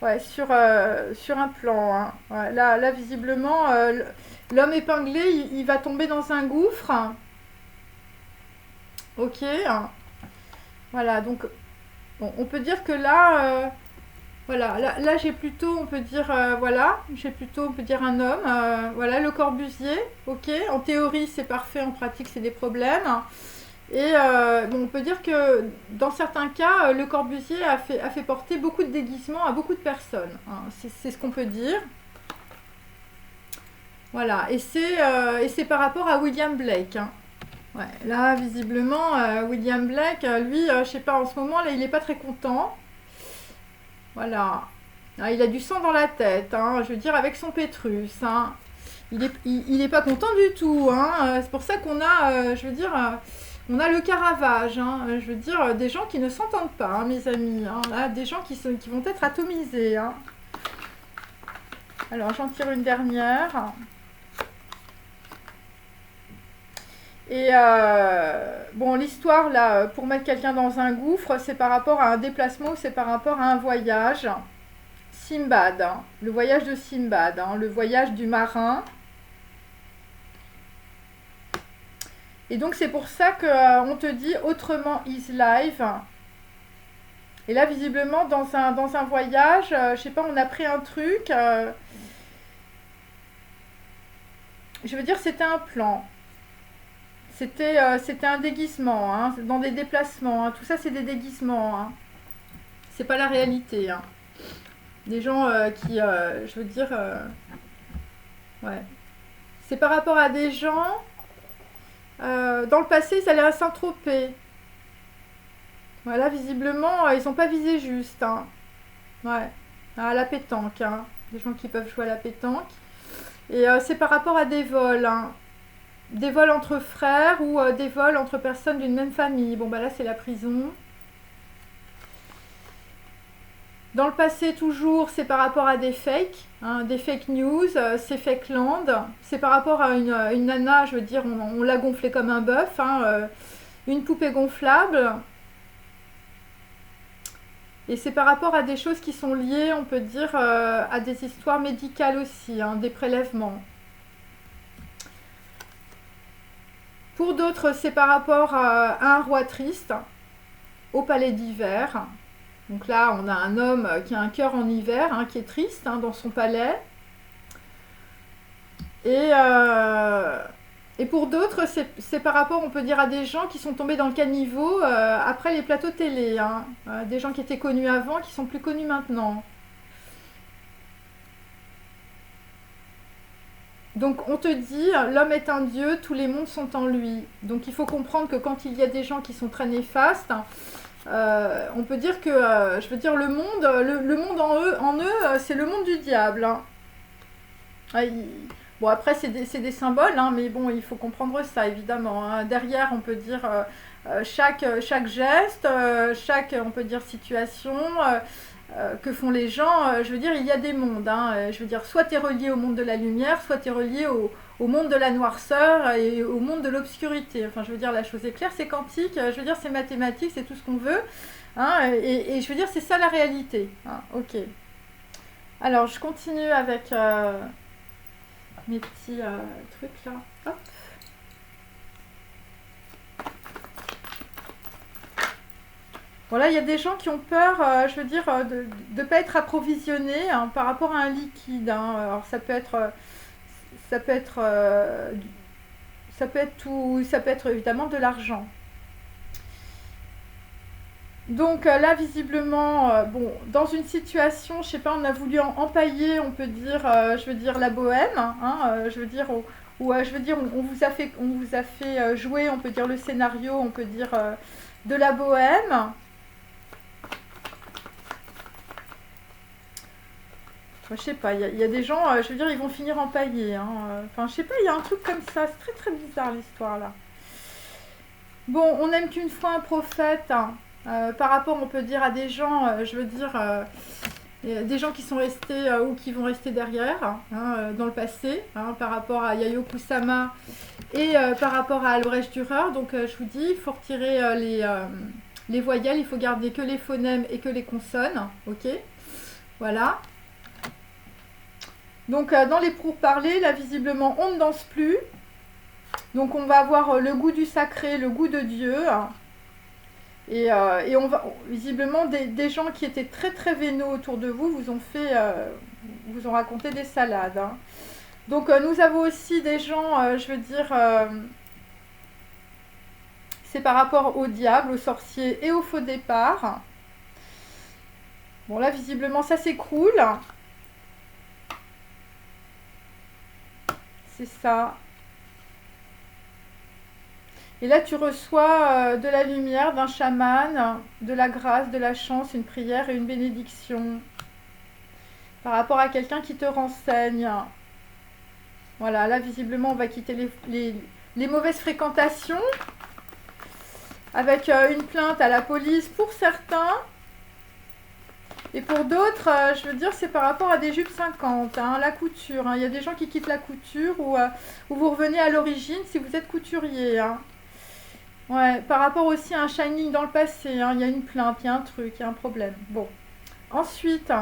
ouais, sur un plan, hein. Ouais, là, visiblement, l'homme épinglé, il va tomber dans un gouffre. Ok. Voilà, donc, bon, on peut dire que là, voilà, là j'ai plutôt, on peut dire, voilà, j'ai plutôt, on peut dire un homme, voilà, le Corbusier, ok, en théorie c'est parfait, en pratique c'est des problèmes, et bon, on peut dire que dans certains cas, le Corbusier a fait porter beaucoup de déguisements à beaucoup de personnes, hein. C'est ce qu'on peut dire, voilà, et c'est par rapport à William Blake, hein. Ouais, là visiblement, William Blake, lui, je sais pas, en ce moment, là il est pas très content. Voilà. Ah, il a du sang dans la tête, hein, je veux dire, avec son Pétrus, hein. Il est pas content du tout, hein. C'est pour ça qu'on a, je veux dire, on a le Caravage, hein. Je veux dire, des gens qui ne s'entendent pas, hein, mes amis, hein. Là, des gens qui vont être atomisés, hein. Alors, j'en tire une dernière. Et bon, l'histoire, là, pour mettre quelqu'un dans un gouffre, c'est par rapport à un déplacement ou c'est par rapport à un voyage. Simbad, hein, le voyage de Simbad, hein, le voyage du marin. Et donc c'est pour ça qu'on te dit autrement is life. Et là visiblement dans un voyage, je sais pas, on a pris un truc. Je veux dire c'était un plan. C'était un déguisement, hein, dans des déplacements. Hein. Tout ça c'est des déguisements. Hein. C'est pas la réalité. Hein. Des gens qui, je veux dire, ouais. C'est par rapport à des gens, dans le passé, ils allaient à Saint-Tropez. Voilà, visiblement, ils n'ont pas visé juste. Hein. Ouais, à la pétanque. Hein. Des gens qui peuvent jouer à la pétanque. Et c'est par rapport à des vols. Hein. Des vols entre frères ou des vols entre personnes d'une même famille. Bon, bah là, c'est la prison. Dans le passé, toujours, c'est par rapport à des fakes, hein, des fake news, c'est fake land. C'est par rapport à une nana, je veux dire, on l'a gonflée comme un bœuf, hein, une poupée gonflable. Et c'est par rapport à des choses qui sont liées, on peut dire, à des histoires médicales aussi, hein, des prélèvements. Pour d'autres, c'est par rapport à un roi triste, au palais d'hiver. Donc là, on a un homme qui a un cœur en hiver, hein, qui est triste hein, dans son palais. Et pour d'autres, c'est par rapport, on peut dire, à des gens qui sont tombés dans le caniveau après les plateaux télé. Hein. Des gens qui étaient connus avant, qui sont plus connus maintenant. Donc on te dit, l'homme est un dieu, tous les mondes sont en lui. Donc il faut comprendre que quand il y a des gens qui sont très néfastes, on peut dire que, je veux dire, le monde en eux c'est le monde du diable. Hein. Bon, après, c'est des symboles, hein, mais bon, il faut comprendre ça, évidemment. Hein. Derrière, on peut dire chaque geste, chaque, on peut dire, situation que font les gens. Je veux dire, il y a des mondes. Hein. Je veux dire, soit tu es relié au monde de la lumière, soit tu es relié au monde de la noirceur et au monde de l'obscurité. Enfin, je veux dire, la chose est claire, c'est quantique, je veux dire, c'est mathématique, c'est tout ce qu'on veut. Hein, et je veux dire, c'est ça la réalité. Hein, ok. Alors, je continue avec mes petits trucs là. Hop. Voilà, il y a des gens qui ont peur, je veux dire, de ne pas être approvisionnés hein, par rapport à un liquide. Hein. Alors, ça peut être tout, ça peut être évidemment de l'argent. Donc là, visiblement, bon, dans une situation, je sais pas, on a voulu empailler, on peut dire, je veux dire la bohème, hein, je veux dire, ou je veux dire, on vous a fait jouer, on peut dire le scénario, on peut dire de la bohème. Je sais pas, il y a des gens, je veux dire, ils vont finir empaillés. Hein, enfin, je sais pas, il y a un truc comme ça, c'est très très bizarre l'histoire là. Bon, on n'aime qu'une fois un prophète. Hein. Par rapport, on peut dire à des gens, je veux dire, des gens qui sont restés ou qui vont rester derrière hein, dans le passé, hein, par rapport à Yayoi Kusama et par rapport à Albrecht Dürer. Donc, je vous dis, il faut retirer les voyelles, il faut garder que les phonèmes et que les consonnes, ok? Voilà. Donc, dans les pourparlers, là, visiblement, on ne danse plus. Donc, on va avoir le goût du sacré, le goût de Dieu. Et on va visiblement des gens qui étaient très très vénaux autour de vous vous ont raconté des salades. Hein. Donc nous avons aussi des gens, je veux dire, c'est par rapport au diable, aux sorciers et au faux départ. Bon là visiblement ça s'écroule. C'est ça. Et là, tu reçois de la lumière, d'un chaman, de la grâce, de la chance, une prière et une bénédiction. Par rapport à quelqu'un qui te renseigne. Voilà, là, visiblement, on va quitter les mauvaises fréquentations. Avec une plainte à la police pour certains. Et pour d'autres, je veux dire, c'est par rapport à des jupes 50, hein, la couture. Hein. Il y a des gens qui quittent la couture ou vous revenez à l'origine si vous êtes couturier. Hein. Ouais, par rapport aussi à un shining dans le passé, hein, il y a une plainte, il y a un truc, il y a un problème. Bon, ensuite,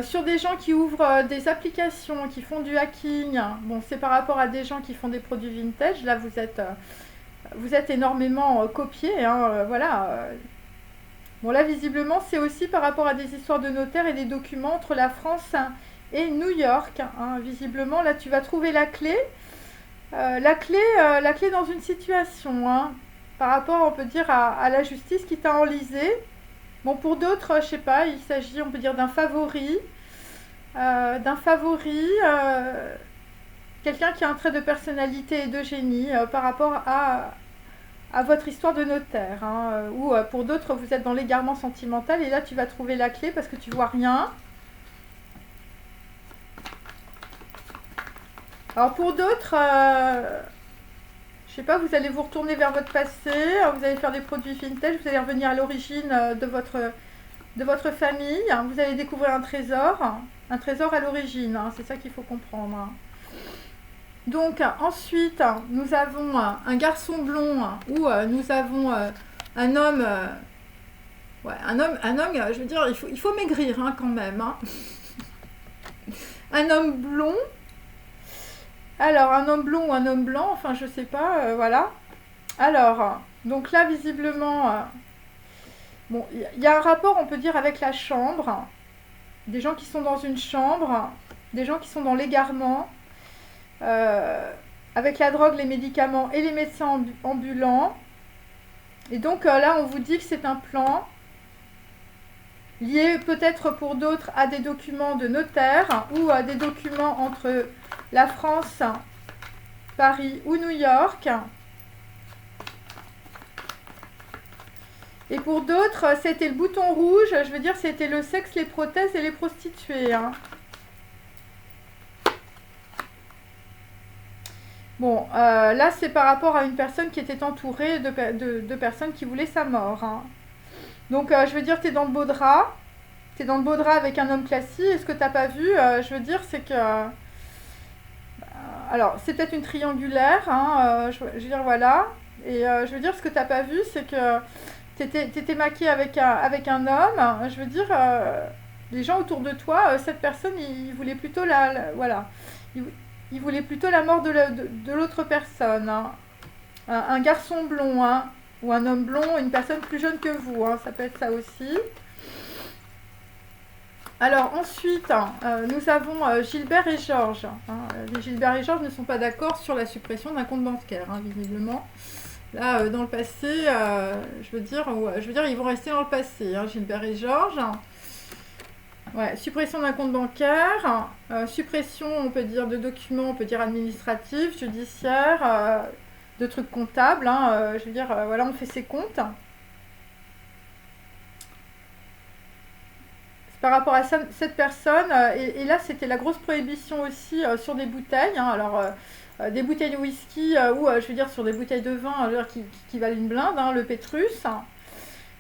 Sur des gens qui ouvrent des applications, qui font du hacking. Bon, c'est par rapport à des gens qui font des produits vintage. Là, vous êtes énormément copiés, hein, voilà. Bon, là, visiblement, c'est aussi par rapport à des histoires de notaires et des documents entre la France et New York, hein. Visiblement, là, tu vas trouver la clé. La clé dans une situation, hein, par rapport, on peut dire, à la justice qui t'a enlisé. Bon, pour d'autres, je sais pas, il s'agit, on peut dire, d'un favori. Quelqu'un qui a un trait de personnalité et de génie par rapport à votre histoire de notaire, hein, ou pour d'autres, vous êtes dans l'égarement sentimental et là, tu vas trouver la clé parce que tu vois rien. Alors pour d'autres, je sais pas, vous allez vous retourner vers votre passé, vous allez faire des produits vintage, vous allez revenir à l'origine de votre famille, hein, vous allez découvrir un trésor à l'origine, hein, c'est ça qu'il faut comprendre, hein. Donc ensuite, nous avons un garçon blond ou nous avons un homme, ouais, un homme, je veux dire, il faut maigrir hein, quand même, hein. Un homme blond. Alors, un homme blond ou un homme blanc, enfin, je sais pas, voilà. Alors, donc là, visiblement, bon, il y a un rapport, on peut dire, avec la chambre. Des gens qui sont dans une chambre, des gens qui sont dans l'égarement, avec la drogue, les médicaments et les médecins ambulants. Et donc, là, on vous dit que c'est un plan lié peut-être pour d'autres à des documents de notaire ou à des documents entre la France, Paris ou New York. Et pour d'autres, c'était le bouton rouge, je veux dire, c'était le sexe, les prothèses et les prostituées, hein. Bon, là, c'est par rapport à une personne qui était entourée de personnes qui voulaient sa mort, hein. Donc, je veux dire, tu es dans le beau drap. Tu es dans le beau drap avec un homme classique. Et ce que tu n'as pas vu, je veux dire, c'est que... alors, c'est peut-être une triangulaire, hein, je veux dire, voilà. Et je veux dire, ce que tu n'as pas vu, c'est que tu étais maquillée avec un homme. Je veux dire, les gens autour de toi, cette personne, il voulait plutôt voilà. Il voulait plutôt la mort de l'autre personne, hein. Un garçon blond, hein, ou un homme blond, une personne plus jeune que vous, hein, ça peut être ça aussi. Alors ensuite, nous avons Gilbert et Georges, hein. Les Gilbert et Georges ne sont pas d'accord sur la suppression d'un compte bancaire, hein, visiblement. Là, dans le passé, je veux dire, ils vont rester dans le passé, hein, Gilbert et Georges. Ouais, suppression d'un compte bancaire, suppression, on peut dire, de documents, on peut dire administratifs, judiciaires, de trucs comptables, hein, je veux dire, voilà, on fait ses comptes. C'est par rapport à cette personne, et là, c'était la grosse prohibition aussi sur des bouteilles, hein, alors, des bouteilles de whisky, ou, je veux dire, sur des bouteilles de vin, qui valent une blinde, hein, le Pétrus.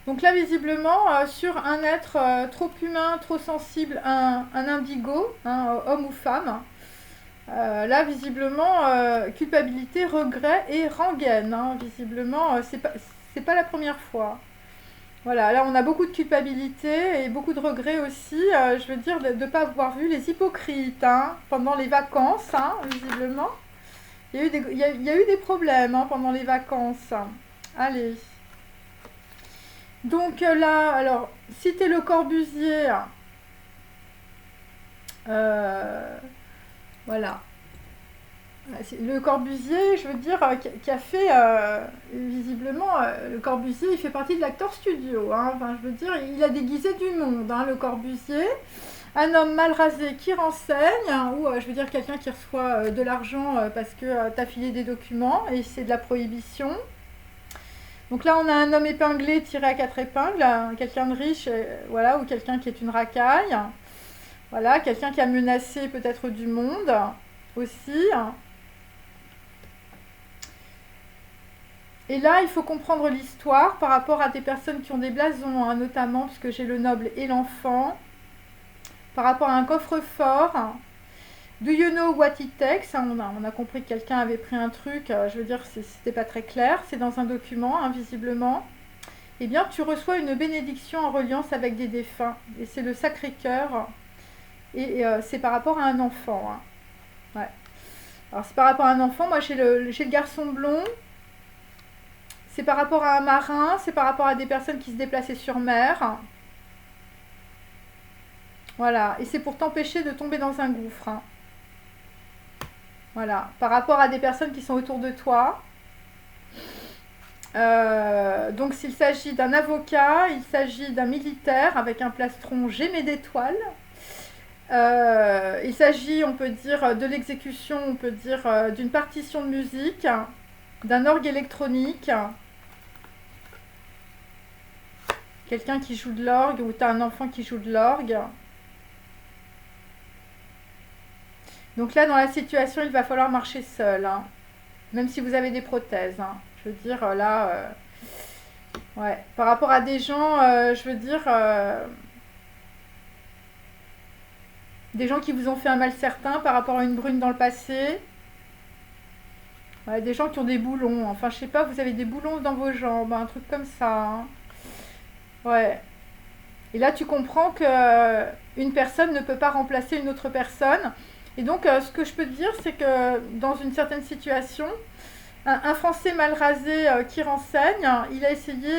Donc là, visiblement, sur un être trop humain, trop sensible, un indigo, hein, homme ou femme. Là, visiblement, culpabilité, regret et rengaine, hein. Visiblement, c'est pas la première fois. Voilà, là, on a beaucoup de culpabilité et beaucoup de regrets aussi. Je veux dire, de ne pas avoir vu les hypocrites, hein, pendant les vacances, hein, visiblement. Il y a eu des problèmes, hein, pendant les vacances. Allez. Donc là, alors, si tu es le Corbusier, voilà. Le Corbusier, je veux dire, qui a fait, visiblement, le Corbusier, il fait partie de l'Actor Studio, hein. Enfin, je veux dire, il a déguisé du monde, hein, le Corbusier. Un homme mal rasé qui renseigne, hein, ou je veux dire, quelqu'un qui reçoit de l'argent parce que tu as filé des documents, et c'est de la prohibition. Donc là, on a un homme épinglé tiré à 4 épingles, quelqu'un de riche, voilà, ou quelqu'un qui est une racaille. Voilà, quelqu'un qui a menacé peut-être du monde aussi. Et là, il faut comprendre l'histoire par rapport à des personnes qui ont des blasons, hein, notamment, puisque j'ai le noble et l'enfant. Par rapport à un coffre-fort. Do you know what it takes? On a compris que quelqu'un avait pris un truc, je veux dire, c'était pas très clair, c'est dans un document, hein, visiblement. Eh bien, tu reçois une bénédiction en reliance avec des défunts. Et c'est le Sacré-Cœur. Et c'est par rapport à un enfant, hein. Ouais. Alors c'est par rapport à un enfant, moi j'ai le garçon blond, c'est par rapport à un marin, c'est par rapport à des personnes qui se déplaçaient sur mer. Voilà, et c'est pour t'empêcher de tomber dans un gouffre, hein. Voilà, par rapport à des personnes qui sont autour de toi. Donc s'il s'agit d'un avocat, il s'agit d'un militaire avec un plastron gémé d'étoiles. Il s'agit, on peut dire, de l'exécution, on peut dire d'une partition de musique, d'un orgue électronique, quelqu'un qui joue de l'orgue ou tu as un enfant qui joue de l'orgue. Donc là, dans la situation, il va falloir marcher seul, hein, même si vous avez des prothèses, hein. Je veux dire, là, ouais, par rapport à des gens, je veux dire, des gens qui vous ont fait un mal certain par rapport à une brune dans le passé. Ouais, des gens qui ont des boulons. Enfin, je sais pas, vous avez des boulons dans vos jambes, un truc comme ça, hein. Ouais. Et là, tu comprends que une personne ne peut pas remplacer une autre personne. Et donc, ce que je peux te dire, c'est que dans une certaine situation, un Français mal rasé qui renseigne, il a essayé,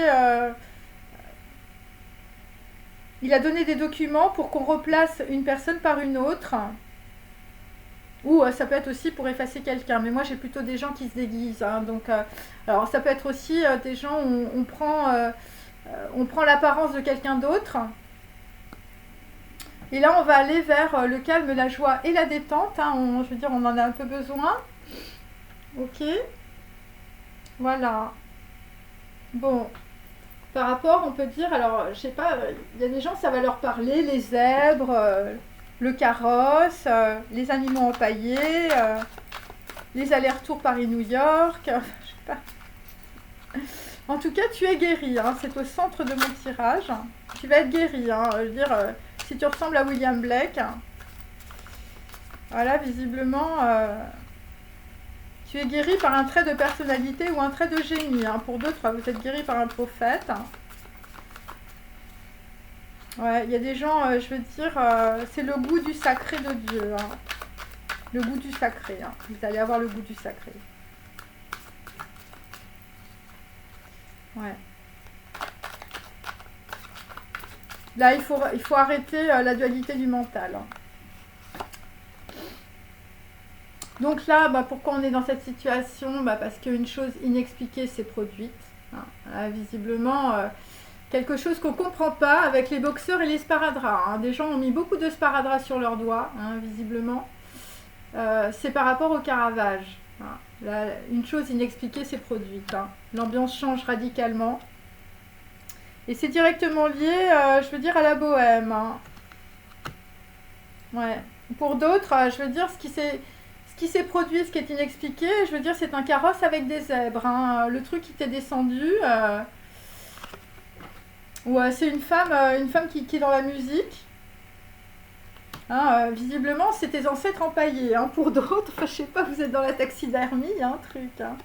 il a donné des documents pour qu'on replace une personne par une autre. Ou ça peut être aussi pour effacer quelqu'un. Mais moi, j'ai plutôt des gens qui se déguisent, hein. Donc, alors, ça peut être aussi des gens où on prend l'apparence de quelqu'un d'autre. Et là, on va aller vers le calme, la joie et la détente, hein. Je veux dire, on en a un peu besoin. Ok. Voilà. Bon. Par rapport, on peut dire, alors, je sais pas, il y a des gens, ça va leur parler, les zèbres, le carrosse, les animaux empaillés, les allers-retours Paris-New York, je sais pas. En tout cas, tu es guéri, hein, c'est au centre de mon tirage. Tu vas être guéri, hein, je veux dire, si tu ressembles à William Blake, voilà, visiblement, tu es guéri par un trait de personnalité ou un trait de génie, hein. Pour d'autres, vous êtes guéri par un prophète. Ouais, il y a des gens, je veux dire, c'est le goût du sacré de Dieu, hein. Le goût du sacré, hein. Vous allez avoir le goût du sacré. Ouais. Là, il faut arrêter la dualité du mental, hein. Donc là, bah, pourquoi on est dans cette situation? Bah, parce qu'une chose inexpliquée s'est produite, hein. Là, visiblement, quelque chose qu'on ne comprend pas avec les boxeurs et les sparadraps, hein. Des gens ont mis beaucoup de sparadraps sur leurs doigts, hein, visiblement. C'est par rapport au Caravage, hein. Là, une chose inexpliquée s'est produite, hein. L'ambiance change radicalement. Et c'est directement lié, je veux dire, à la bohème, hein. Ouais. Pour d'autres, je veux dire, ce qui s'est produit, ce qui est inexpliqué, je veux dire, c'est un carrosse avec des zèbres, hein. Le truc qui t'est descendu. Ouais, c'est une femme qui est dans la musique. Hein, visiblement, c'est tes ancêtres empaillés, hein. Pour d'autres, enfin, je sais pas, vous êtes dans la taxidermie, hein, truc, hein.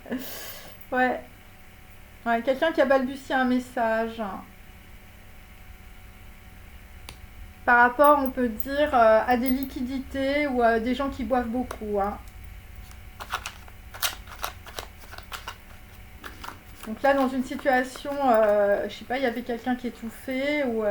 Ouais. Ouais, quelqu'un qui a balbutié un message. Par rapport, on peut dire, à des liquidités ou à des gens qui boivent beaucoup, hein. Donc là, dans une situation, je sais pas, il y avait quelqu'un qui étouffait ou...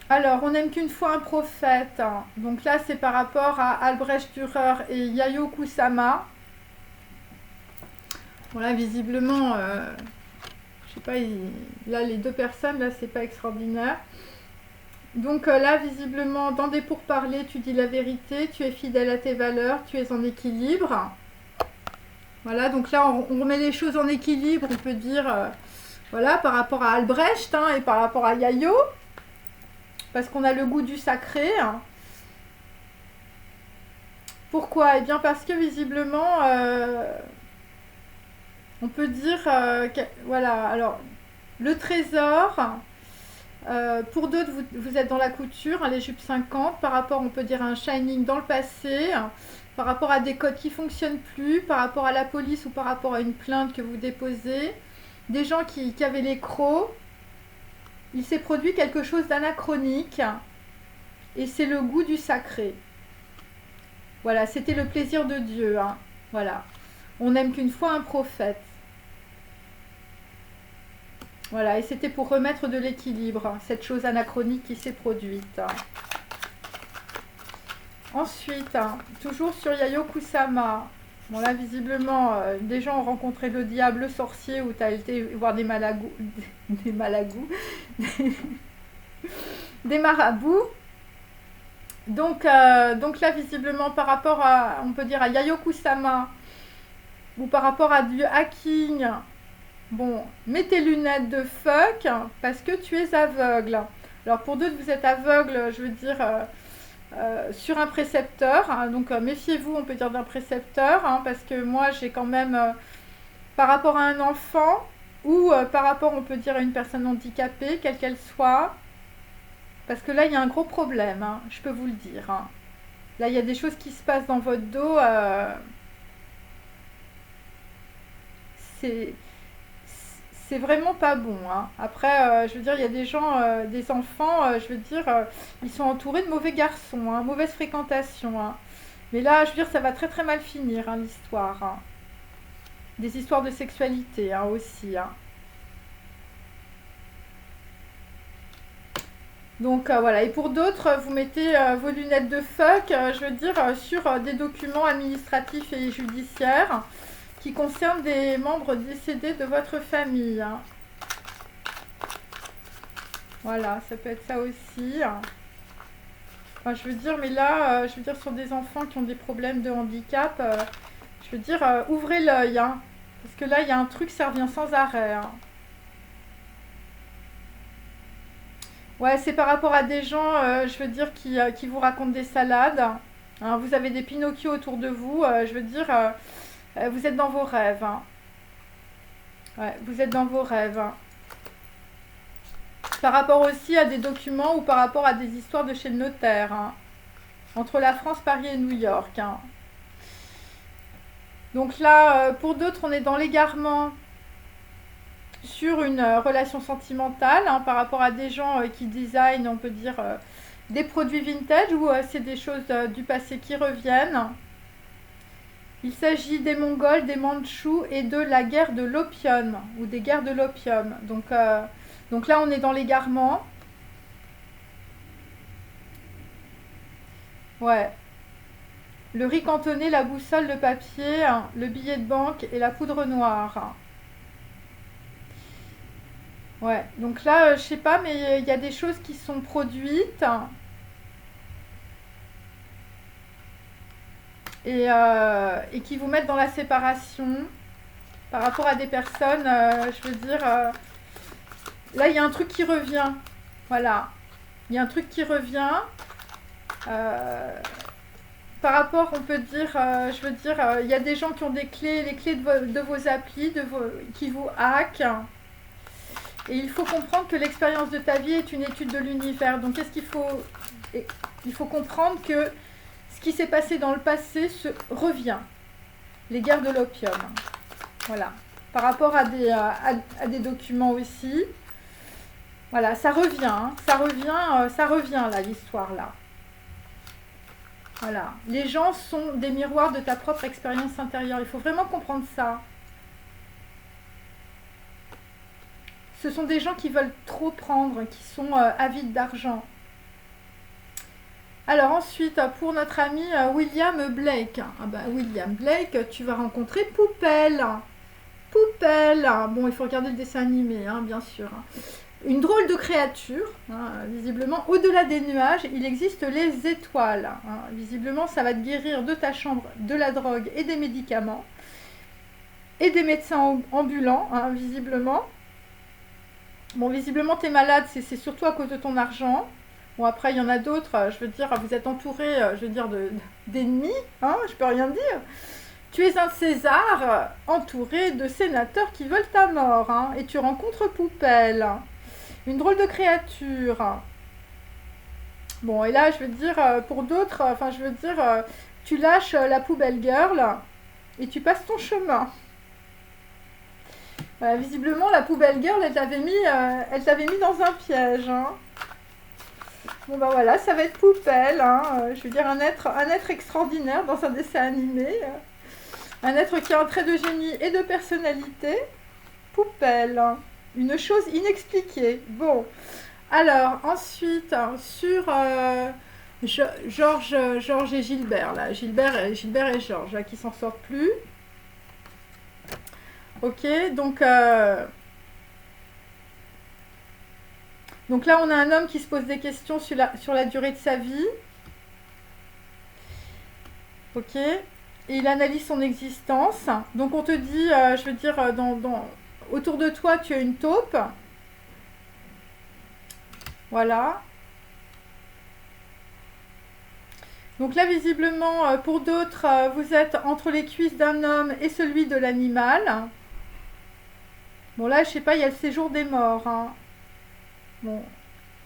Alors, on n'aime qu'une fois un prophète, hein. Donc là, c'est par rapport à Albrecht Dürer et Yayoi Kusama. Bon là, visiblement, je sais pas, là, les deux personnes, là, c'est pas extraordinaire. Donc là, visiblement, dans des pourparlers, tu dis la vérité, tu es fidèle à tes valeurs, tu es en équilibre. Voilà, donc là, on remet les choses en équilibre, on peut dire, voilà, par rapport à Albrecht, hein, et par rapport à Yayoi. Parce qu'on a le goût du sacré. Pourquoi? Eh bien parce que visiblement, on peut dire, voilà, alors, le trésor, Pour d'autres, vous êtes dans la couture, hein, les jupes 50, par rapport, on peut dire, à un shining dans le passé, hein, par rapport à des codes qui ne fonctionnent plus, par rapport à la police ou par rapport à une plainte que vous déposez. Des gens qui avaient les crocs, il s'est produit quelque chose d'anachronique et c'est le goût du sacré. Voilà, c'était le plaisir de Dieu. Hein. Voilà. On n'aime qu'une fois un prophète. Voilà, et c'était pour remettre de l'équilibre, cette chose anachronique qui s'est produite. Ensuite, toujours sur Yayoi Kusama. Bon là, visiblement, des gens ont rencontré le diable, le sorcier, ou tu as été voir des malagous, des malagous, des marabouts. Donc là, visiblement, par rapport à, on peut dire, à Yayoi Kusama, ou par rapport à du hacking, bon, mets tes lunettes de fuck parce que tu es aveugle. Alors pour d'autres, vous êtes aveugle, je veux dire, sur un précepteur. Hein, donc méfiez-vous, on peut dire, d'un précepteur. Hein, parce que moi, j'ai quand même, par rapport à un enfant, ou par rapport, on peut dire, à une personne handicapée, quelle qu'elle soit. Parce que là, il y a un gros problème, hein, je peux vous le dire. Hein. Là, il y a des choses qui se passent dans votre dos. C'est vraiment pas bon. Hein. Après, je veux dire, il y a des gens, des enfants, je veux dire, ils sont entourés de mauvais garçons, hein, mauvaise fréquentation. Hein. Mais là, je veux dire, ça va très très mal finir, hein, l'histoire. Hein. Des histoires de sexualité hein, aussi. Hein. Donc voilà, et pour d'autres, vous mettez vos lunettes de fuck, je veux dire, sur des documents administratifs et judiciaires qui concernent des membres décédés de votre famille. Hein. Voilà, ça peut être ça aussi. Enfin, je veux dire, mais là, je veux dire, sur des enfants qui ont des problèmes de handicap, je veux dire, ouvrez l'œil, hein, parce que là, il y a un truc, ça revient sans arrêt. Hein. Ouais, c'est par rapport à des gens, je veux dire, qui vous racontent des salades. Hein, vous avez des Pinocchio autour de vous, je veux dire, vous êtes dans vos rêves. Hein. Ouais, vous êtes dans vos rêves. Hein. Par rapport aussi à des documents ou par rapport à des histoires de chez le notaire. Hein. Entre la France, Paris et New York. Hein. Donc là, pour d'autres, on est dans l'égarement sur une relation sentimentale hein, par rapport à des gens qui designent, on peut dire, des produits vintage ou c'est des choses du passé qui reviennent. Il s'agit des Mongols, des Mandchous et de la guerre de l'opium ou des guerres de l'opium. Donc là, on est dans l'égarement. Ouais. Le riz cantonné, la boussole, le papier, hein, le billet de banque et la poudre noire. Ouais, donc là, je sais pas, mais il y a des choses qui sont produites et qui vous mettent dans la séparation par rapport à des personnes, je veux dire, là, il y a un truc qui revient. Voilà, il y a un truc qui revient. Par rapport, on peut dire, je veux dire, il y a des gens qui ont des clés, les clés de vos applis, qui vous hackent. Et il faut comprendre que l'expérience de ta vie est une étude de l'univers. Donc, qu'est-ce qu'il faut... Il faut comprendre que ce qui s'est passé dans le passé revient. Les guerres de l'opium. Voilà. Par rapport à des documents aussi. Voilà, ça revient. Hein. Ça revient là, l'histoire là. Voilà. Les gens sont des miroirs de ta propre expérience intérieure. Il faut vraiment comprendre ça. Ce sont des gens qui veulent trop prendre, qui sont avides d'argent. Alors ensuite, pour notre ami William Blake. Ah bah, William Blake, tu vas rencontrer Poupelle. Poupelle. Bon, il faut regarder le dessin animé, hein, bien sûr. Une drôle de créature, hein, visiblement. Au-delà des nuages, il existe les étoiles. Hein. Visiblement, ça va te guérir de ta chambre, de la drogue et des médicaments. Et des médecins ambulants, hein, visiblement. Bon, visiblement, tu es malade, c'est surtout à cause de ton argent. Bon, après, il y en a d'autres, je veux dire, vous êtes entouré, je veux dire, d'ennemis, hein, je peux rien dire. Tu es un César entouré de sénateurs qui veulent ta mort, hein, et tu rencontres Poupelle. Une drôle de créature. Bon, et là, je veux dire, pour d'autres, enfin, je veux dire, tu lâches la poubelle girl et tu passes ton chemin. Voilà, visiblement, la poubelle girl, elle t'avait mis dans un piège. Hein. Bon, bah voilà, ça va être poubelle. Hein. Je veux dire, un être extraordinaire dans un dessin animé. Un être qui a un trait de génie et de personnalité. Poubelle. Une chose inexpliquée. Bon. Alors, ensuite, sur Georges et Gilbert, là. Gilbert et Georges, là, qui s'en sortent plus. Ok, donc là, on a un homme qui se pose des questions sur la durée de sa vie. Ok, et il analyse son existence. Donc, on te dit, je veux dire, autour de toi, tu as une taupe. Voilà. Donc là, visiblement, pour d'autres, vous êtes entre les cuisses d'un homme et celui de l'animal. Bon, là, je sais pas, il y a le séjour des morts. Hein. Bon,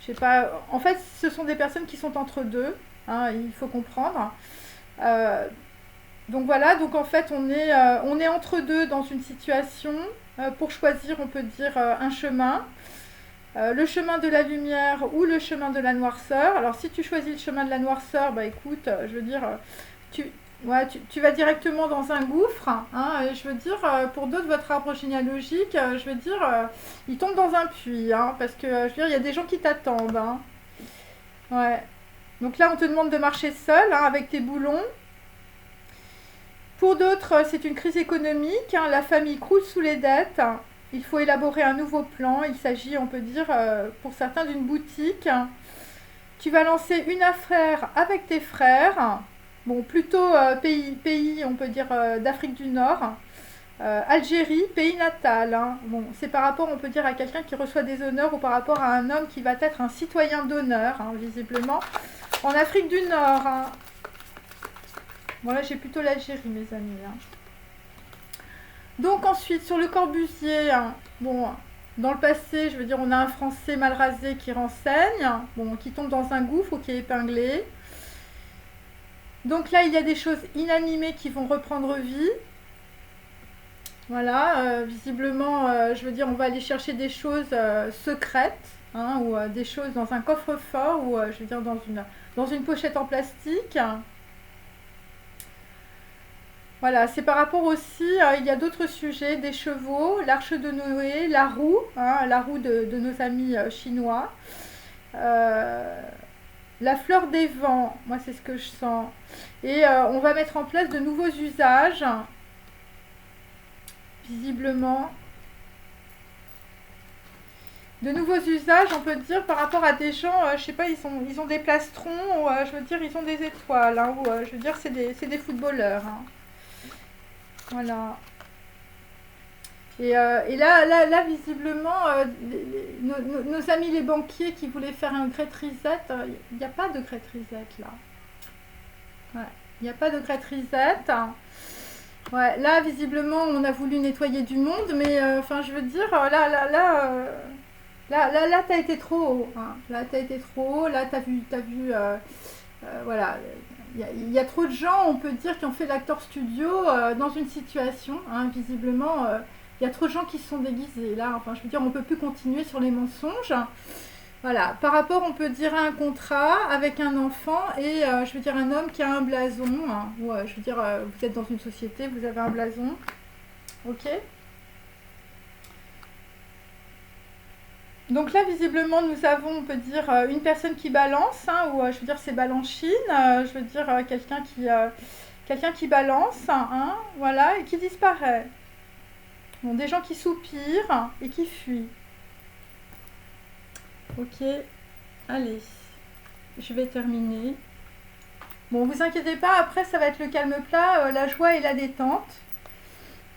je sais pas. En fait, ce sont des personnes qui sont entre deux. Hein, il faut comprendre. Euh, donc voilà, donc en fait, on est entre deux dans une situation. Pour choisir, on peut dire un chemin. Le chemin de la lumière ou le chemin de la noirceur. Alors si tu choisis le chemin de la noirceur, bah écoute, je veux dire, tu, ouais, tu vas directement dans un gouffre. Hein, et je veux dire, pour d'autres, votre arbre généalogique, je veux dire, il tombe dans un puits. Hein, parce que, je veux dire, il y a des gens qui t'attendent. Hein. Ouais. Donc là, on te demande de marcher seul, hein, avec tes boulons. Pour d'autres, c'est une crise économique. Hein, la famille croule sous les dettes. Il faut élaborer un nouveau plan. Il s'agit, on peut dire, pour certains, d'une boutique. Tu vas lancer une affaire avec tes frères. Bon, plutôt pays, on peut dire, d'Afrique du Nord. Algérie, pays natal. Hein. Bon, c'est par rapport, on peut dire, à quelqu'un qui reçoit des honneurs ou par rapport à un homme qui va être un citoyen d'honneur, hein, visiblement. En Afrique du Nord. Hein. Bon, là, j'ai plutôt l'Algérie, mes amis. Hein. Donc ensuite, sur le Corbusier, hein, bon, dans le passé, je veux dire, on a un Français mal rasé qui renseigne, bon, qui tombe dans un gouffre ou qui est épinglé. Donc là, il y a des choses inanimées qui vont reprendre vie. Voilà, visiblement, je veux dire, on va aller chercher des choses secrètes, hein, ou des choses dans un coffre-fort, ou je veux dire, dans une pochette en plastique. Voilà, c'est par rapport aussi, il y a d'autres sujets, des chevaux, l'arche de Noé, hein, la roue de nos amis chinois. Euh, la fleur des vents, moi c'est ce que je sens. Et on va mettre en place de nouveaux usages, visiblement. De nouveaux usages, on peut dire, par rapport à des gens, je sais pas, ils ont des plastrons, ou, je veux dire, ils ont des étoiles, hein, ou je veux dire, c'est des footballeurs. Hein. Voilà. Et là, visiblement, nos amis les banquiers qui voulaient faire un Great Reset, il n'y a pas de Great Reset là. Ouais, il n'y a pas de Great Reset. Ouais, là, visiblement, on a voulu nettoyer du monde, mais enfin, je veux dire, là, t'as été trop haut. Hein. Là, t'as été trop haut. Là, t'as vu, voilà. Il y a trop de gens, on peut dire, qui ont fait l'acteur studio dans une situation. Hein, visiblement, il y a trop de gens qui se sont déguisés. Là, enfin, je veux dire, on ne peut plus continuer sur les mensonges. Voilà. Par rapport, on peut dire, à un contrat avec un enfant et, je veux dire, un homme qui a un blason. Hein, ou, je veux dire, vous êtes dans une société, vous avez un blason. Ok. Donc là, visiblement, nous avons, on peut dire, une personne qui balance, hein, ou je veux dire, c'est Balanchine, je veux dire, quelqu'un qui balance, hein, voilà, et qui disparaît. Bon, des gens qui soupirent et qui fuient. Ok, allez, je vais terminer. Bon, vous inquiétez pas, après, ça va être le calme plat, la joie et la détente.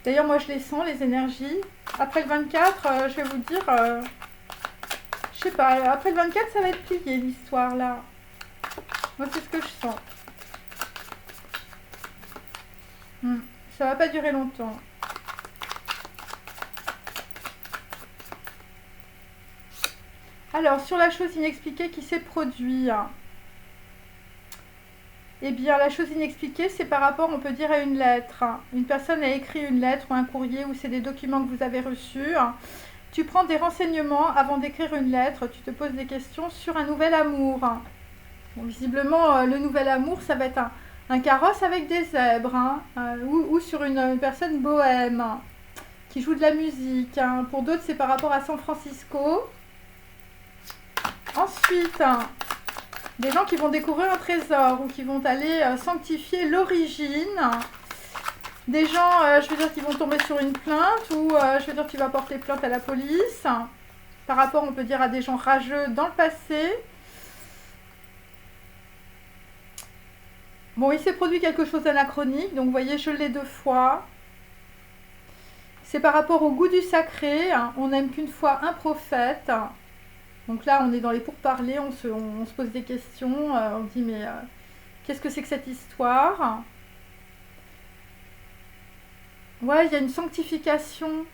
D'ailleurs, moi, je les sens, les énergies. Après le 24, je vais vous dire... je sais pas, après le 24, ça va être plié l'histoire là. Moi, c'est ce que je sens. Ça va pas durer longtemps. Alors, sur la chose inexpliquée qui s'est produite, eh bien, la chose inexpliquée, c'est par rapport, on peut dire, à une lettre. Une personne a écrit une lettre ou un courrier ou c'est des documents que vous avez reçus. Tu prends des renseignements avant d'écrire une lettre, tu te poses des questions sur un nouvel amour. Bon, visiblement, le nouvel amour, ça va être un carrosse avec des zèbres, ou sur une personne bohème qui joue de la musique. Pour d'autres, c'est par rapport à San Francisco. Ensuite, des gens qui vont découvrir un trésor ou qui vont aller sanctifier l'origine. Des gens, je veux dire, qui vont tomber sur une plainte ou je veux dire, tu vas porter plainte à la police. Par rapport, on peut dire, à des gens rageux dans le passé. Bon, il s'est produit quelque chose d'anachronique, donc vous voyez, je l'ai 2 fois. C'est par rapport au goût du sacré. On n'aime qu'une fois un prophète. Donc là, on est dans les pourparlers, on se pose des questions, on dit mais qu'est-ce que c'est que cette histoire? Ouais, il y a une sanctification.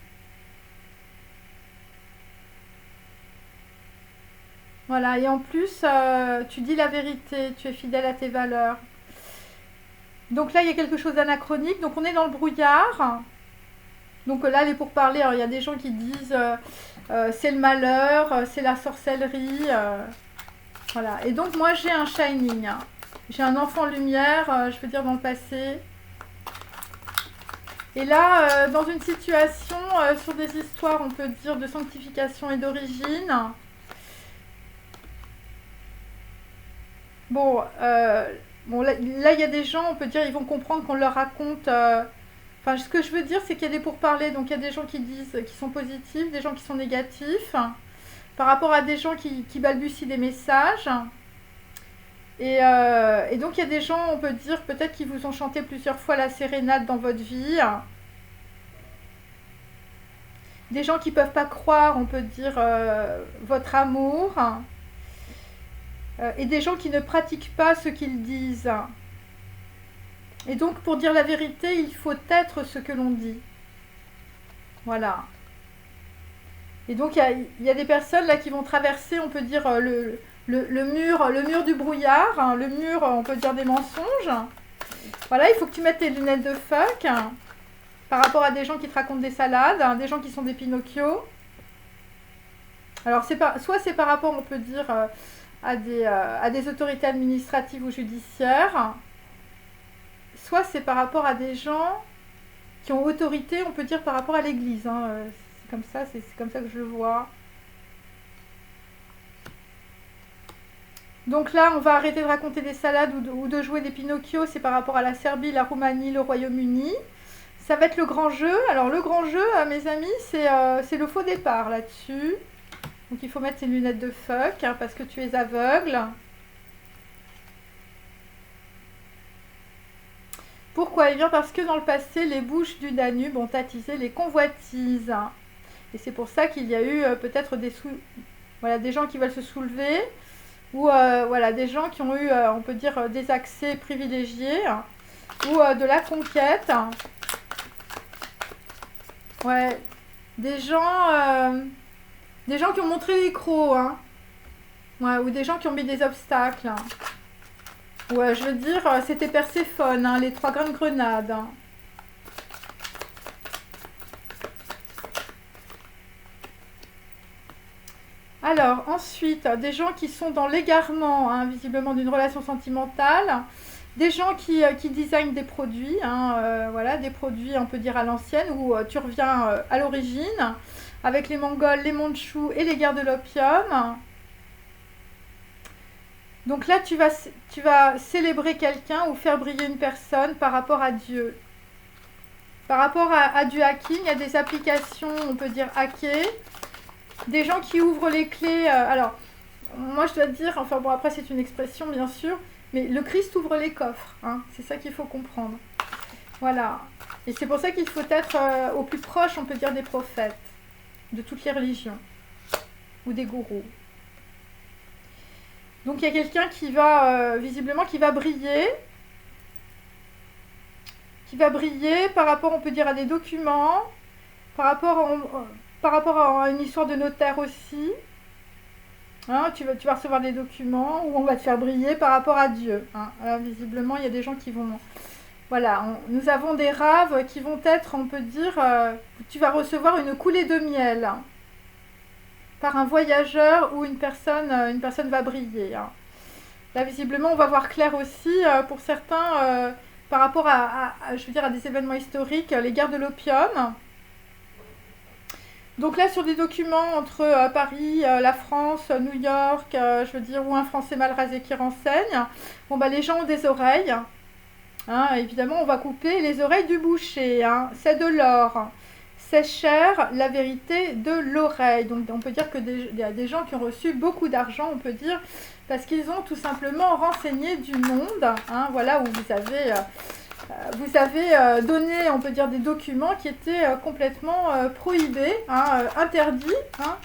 Voilà, et en plus, tu dis la vérité, tu es fidèle à tes valeurs. Donc là, il y a quelque chose d'anachronique, donc on est dans le brouillard. Donc là, les pourparlers, alors, il y a des gens qui disent c'est le malheur, c'est la sorcellerie. Voilà. Et donc moi, j'ai un shining. J'ai un enfant lumière, je veux dire, dans le passé. Et là, dans une situation, sur des histoires, on peut dire, de sanctification et d'origine. Bon, bon là, il y a des gens, on peut dire, ils vont comprendre qu'on leur raconte... Enfin, ce que je veux dire, c'est qu'il y a des pourparlers. Donc, il y a des gens qui disent, qui sont positifs, des gens qui sont négatifs. Par rapport à des gens qui balbutient des messages. Et donc, il y a des gens, on peut dire, peut-être qui vous ont chanté plusieurs fois la sérénade dans votre vie. Des gens qui ne peuvent pas croire, on peut dire, votre amour. Et des gens qui ne pratiquent pas ce qu'ils disent. Et donc, pour dire la vérité, il faut être ce que l'on dit. Voilà. Et donc, il y a des personnes là qui vont traverser, on peut dire, le mur du brouillard, le mur, on peut dire, des mensonges. Voilà, il faut que tu mettes tes lunettes de fuck par rapport à des gens qui te racontent des salades, des gens qui sont des Pinocchio. Alors, soit c'est par rapport, on peut dire, à des autorités administratives ou judiciaires, soit c'est par rapport à des gens qui ont autorité, on peut dire, par rapport à l'Église. C'est comme ça, c'est comme ça que je le vois. Donc là, on va arrêter de raconter des salades ou de jouer des Pinocchio. C'est par rapport à la Serbie, la Roumanie, le Royaume-Uni. Ça va être le grand jeu. Alors le grand jeu, mes amis, c'est le faux départ là-dessus. Donc il faut mettre ses lunettes de fuck parce que tu es aveugle. Pourquoi? Eh bien parce que dans le passé, les bouches du Danube ont attisé les convoitises. Et c'est pour ça qu'il y a eu peut-être des gens qui veulent se soulever, ou voilà, des gens qui ont eu, on peut dire, des accès privilégiés, ou de la conquête. Ouais, des gens qui ont montré les crocs, ouais, ou des gens qui ont mis des obstacles. Ouais, je veux dire, c'était Perséphone, les 3 grandes grenades. Alors, ensuite, des gens qui sont dans l'égarement, visiblement, d'une relation sentimentale. Des gens qui designent des produits, voilà, des produits, on peut dire, à l'ancienne, où tu reviens à l'origine, avec les Mongols, les Mandchous et les guerres de l'opium. Donc là, tu vas célébrer quelqu'un ou faire briller une personne par rapport à Dieu. Par rapport à du hacking, il y a des applications, on peut dire hackées, des gens qui ouvrent les clés. Alors, moi je dois te dire, enfin bon, après c'est une expression bien sûr, mais le Christ ouvre les coffres, c'est ça qu'il faut comprendre. Voilà. Et c'est pour ça qu'il faut être au plus proche, on peut dire, des prophètes, de toutes les religions, ou des gourous. Donc il y a quelqu'un qui va, visiblement, qui va briller par rapport, on peut dire, à des documents, par rapport à une histoire de notaire aussi. Hein, tu vas recevoir des documents où on va te faire briller par rapport à Dieu. Hein. Alors, visiblement, il y a des gens qui vont... Voilà, nous avons des raves qui vont être, on peut dire, tu vas recevoir une coulée de miel hein, par un voyageur ou une personne va briller. Hein. Là, visiblement, on va voir clair aussi pour certains par rapport je veux dire, à des événements historiques, les guerres de l'opium. Donc là, sur des documents entre Paris, la France, New York, je veux dire, ou un Français mal rasé qui renseigne, bon, bah, les gens ont des oreilles. Hein, évidemment, on va couper les oreilles du boucher. Hein, c'est de l'or. C'est cher, la vérité de l'oreille. Donc on peut dire qu'il y a des gens qui ont reçu beaucoup d'argent, on peut dire, parce qu'ils ont tout simplement renseigné du monde. Hein, voilà, où vous avez donné, on peut dire, des documents qui étaient complètement prohibés, hein, interdits. Hein.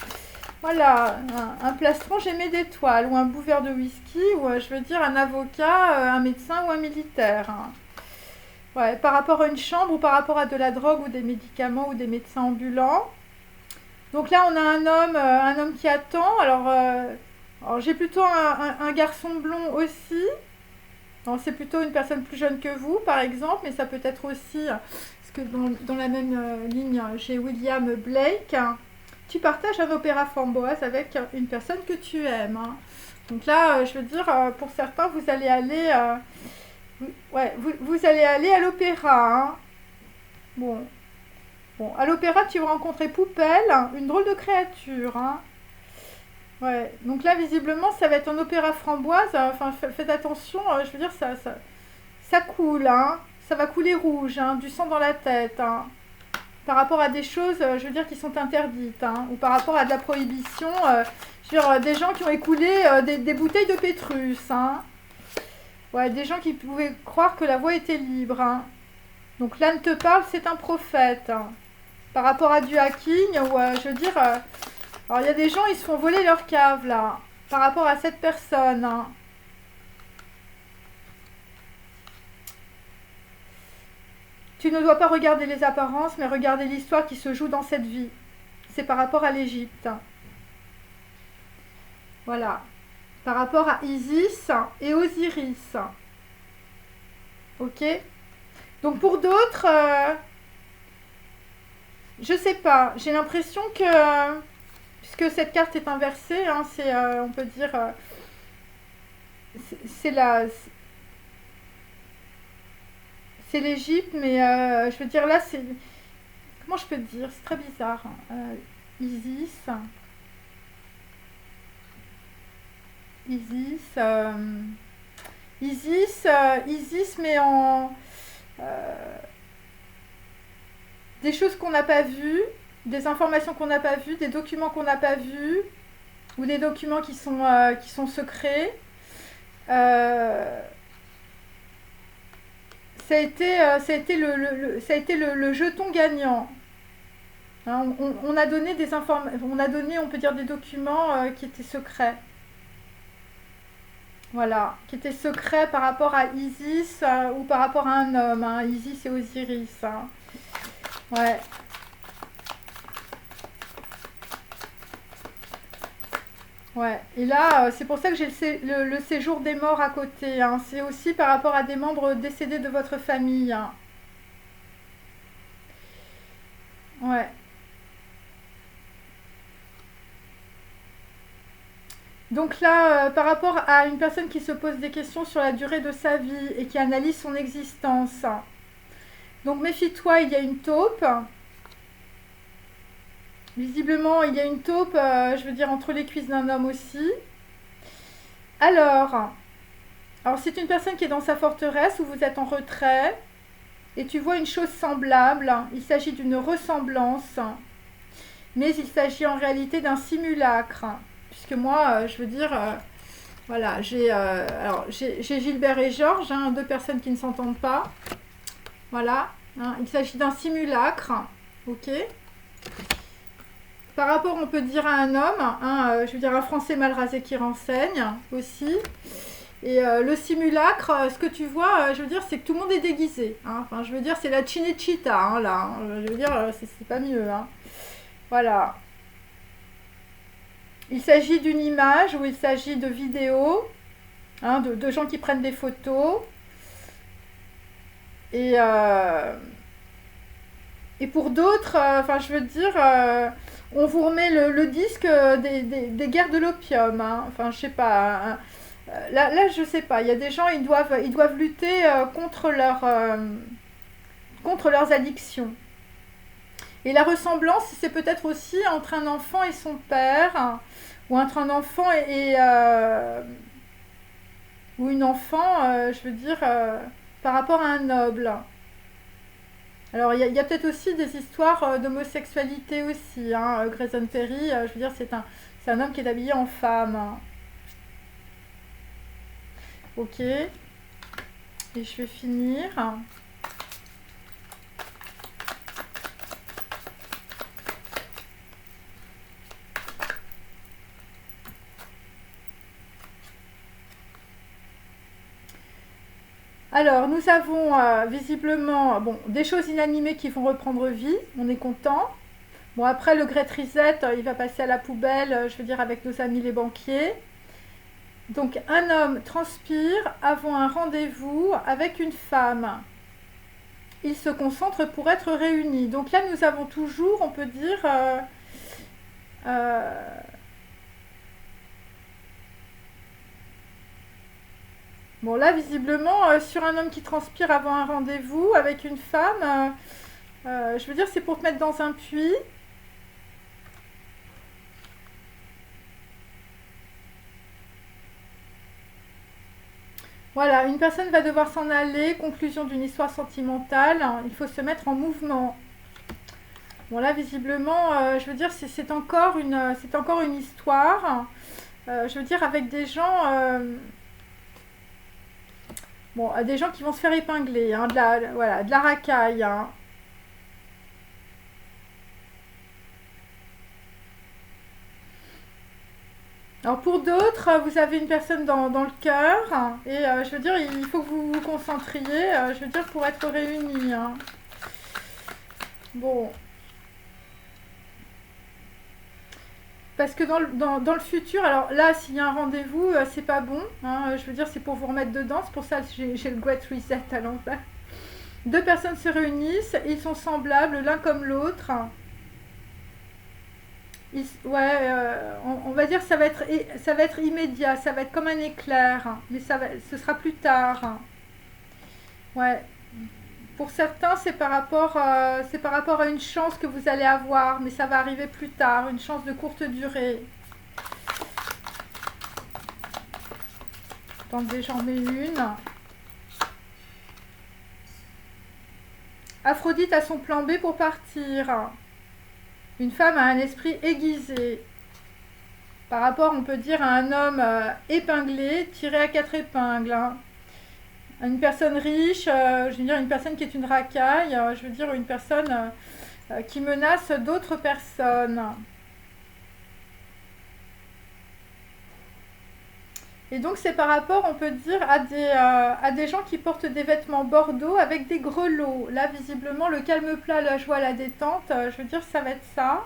Voilà, un plastron j'aimais d'étoiles, ou un buveur de whisky, ou je veux dire un avocat, un médecin ou un militaire. Hein. Ouais, par rapport à une chambre ou par rapport à de la drogue ou des médicaments ou des médecins ambulants. Donc là, on a un homme qui attend. Alors j'ai plutôt un garçon blond aussi. C'est plutôt une personne plus jeune que vous, par exemple, mais ça peut être aussi, parce que dans la même ligne, j'ai William Blake. Tu partages un opéra framboise avec une personne que tu aimes. Hein. Donc là, je veux dire, pour certains, vous allez aller, vous allez aller à l'opéra. Hein. Bon, à l'opéra, tu vas rencontrer Poupelle, une drôle de créature. Hein. Ouais, donc là, visiblement, ça va être un opéra framboise. Enfin, faites attention, je veux dire, ça coule, hein. Ça va couler rouge, hein, du sang dans la tête, hein. Par rapport à des choses, je veux dire, qui sont interdites, hein, ou par rapport à de la prohibition, je veux dire, des gens qui ont écoulé des bouteilles de Pétrus, hein. Ouais, des gens qui pouvaient croire que la voie était libre, hein. Donc l'âne te parle, c'est un prophète. Hein. Par rapport à du hacking, ou je veux dire... alors il y a des gens, ils se font voler leur cave, là, par rapport à cette personne. Hein. Tu ne dois pas regarder les apparences, mais regarder l'histoire qui se joue dans cette vie. C'est par rapport à l'Égypte. Voilà. Par rapport à Isis et Osiris. Ok. Donc pour d'autres, je sais pas. J'ai l'impression que, puisque cette carte est inversée, hein, c'est, on peut dire, c'est la, c'est l'Égypte, mais je veux dire là, c'est, comment je peux te dire, c'est très bizarre. Isis, Isis, Isis, mais en des choses qu'on n'a pas vues, des informations qu'on n'a pas vues, des documents qu'on n'a pas vus, ou des documents qui sont secrets. Euh, ça a été ça a été le jeton gagnant. Hein, on a donné des informations, on a donné, on peut dire, des documents qui étaient secrets. Voilà, qui étaient secrets par rapport à Isis ou par rapport à un homme, hein, Isis et Osiris. Hein. Ouais. Ouais, et là, c'est pour ça que j'ai le séjour des morts à côté. Hein. C'est aussi par rapport à des membres décédés de votre famille. Hein. Ouais. Donc là, par rapport à une personne qui se pose des questions sur la durée de sa vie et qui analyse son existence. Donc méfie-toi, il y a une taupe. Visiblement, il y a une taupe, je veux dire, entre les cuisses d'un homme aussi. Alors, alors c'est une personne qui est dans sa forteresse où vous êtes en retrait et tu vois une chose semblable. Il s'agit d'une ressemblance, mais il s'agit en réalité d'un simulacre. Puisque moi, je veux dire, voilà, j'ai Gilbert et Georges, hein, deux personnes qui ne s'entendent pas. Voilà, hein, il s'agit d'un simulacre, ok. Par rapport, on peut dire à un homme, hein, je veux dire un Français mal rasé qui renseigne aussi. Et le simulacre, ce que tu vois, je veux dire, c'est que tout le monde est déguisé. Hein. Enfin, je veux dire, c'est la Cinecittà, hein, là. Hein. Je veux dire, c'est pas mieux. Hein. Voilà. Il s'agit d'une image ou il s'agit de vidéos, hein, de gens qui prennent des photos. Et, euh, et pour d'autres, enfin je veux dire, on vous remet le disque des guerres de l'opium. Hein. Enfin je sais pas. Hein. Là je sais pas. Il y a des gens, ils doivent lutter contre leurs addictions. Et la ressemblance, c'est peut-être aussi entre un enfant et son père, hein, ou entre un enfant ou une enfant, je veux dire, par rapport à un noble. Alors, il y a peut-être aussi des histoires d'homosexualité aussi. Hein. Grayson Perry, je veux dire, c'est un homme qui est habillé en femme. Hein. Ok. Et je vais finir. Alors, nous avons visiblement bon, des choses inanimées qui vont reprendre vie. On est content. Bon, après, le Great Reset, il va passer à la poubelle, je veux dire, avec nos amis les banquiers. Donc, un homme transpire avant un rendez-vous avec une femme. Ils se concentrent pour être réunis. Donc là, nous avons toujours, on peut dire, euh, bon là, visiblement, sur un homme qui transpire avant un rendez-vous avec une femme, je veux dire, c'est pour te mettre dans un puits. Voilà, une personne va devoir s'en aller, conclusion d'une histoire sentimentale, il faut se mettre en mouvement. Bon là, visiblement, je veux dire, c'est encore une histoire, je veux dire, avec des gens, bon, des gens qui vont se faire épingler, hein, voilà, de la racaille. Hein. Alors pour d'autres, vous avez une personne dans le cœur, hein, et je veux dire, il faut que vous vous concentriez, je veux dire, pour être réunis. Hein. Bon, parce que dans le futur, alors là, s'il y a un rendez-vous, c'est pas bon. Hein, je veux dire, c'est pour vous remettre dedans. C'est pour ça que j'ai le Great Reset à l'envers. Deux personnes se réunissent, ils sont semblables l'un comme l'autre. Ouais, on va dire que ça va être immédiat, ça va être comme un éclair, hein, mais ce sera plus tard. Hein. Ouais. Pour certains, c'est par rapport à une chance que vous allez avoir, mais ça va arriver plus tard, une chance de courte durée. Attendez, j'en mets une. Aphrodite a son plan B pour partir. Une femme a un esprit aiguisé. Par rapport, on peut dire, à un homme épinglé, tiré à quatre épingles. Hein. Une personne riche, je veux dire une personne qui est une racaille, je veux dire une personne qui menace d'autres personnes. Et donc c'est par rapport, on peut dire, à des gens qui portent des vêtements bordeaux avec des grelots. Là, visiblement, le calme plat, la joie, la détente, je veux dire, ça va être ça.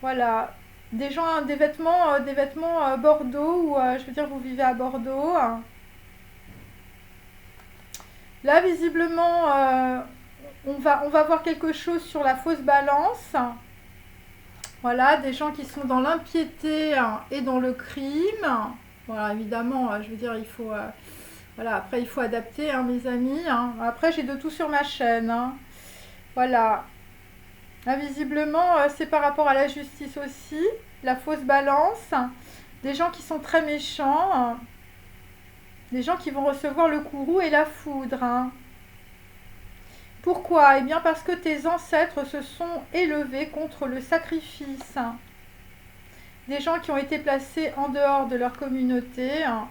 Voilà. Des gens, des vêtements bordeaux, ou je veux dire, vous vivez à Bordeaux. Là, visiblement, on va voir quelque chose sur la fausse balance. Voilà, des gens qui sont dans l'impiété hein, et dans le crime. Voilà, évidemment, je veux dire, il faut, voilà, après, il faut adapter, hein, mes amis. Hein. Après, j'ai de tout sur ma chaîne. Hein. Voilà. Là, visiblement, c'est par rapport à la justice aussi. La fausse balance. Des gens qui sont très méchants. Des gens qui vont recevoir le courroux et la foudre. Hein. Pourquoi? Eh bien parce que tes ancêtres se sont élevés contre le sacrifice. Hein. Des gens qui ont été placés en dehors de leur communauté. Hein.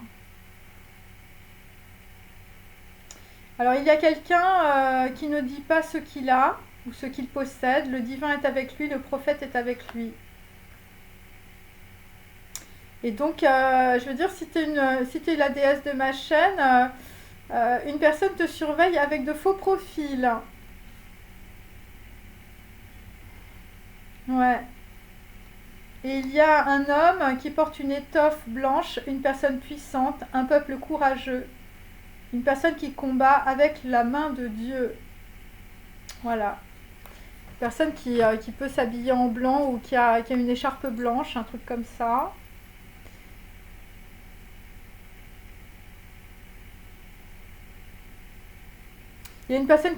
Alors il y a quelqu'un qui ne dit pas ce qu'il a ou ce qu'il possède. Le divin est avec lui, le prophète est avec lui. Et donc, je veux dire, si tu es la déesse de ma chaîne, une personne te surveille avec de faux profils. Ouais. Et il y a un homme qui porte une étoffe blanche, une personne puissante, un peuple courageux, une personne qui combat avec la main de Dieu. Voilà. Une personne qui peut s'habiller en blanc ou qui a une écharpe blanche, un truc comme ça. Il y a une personne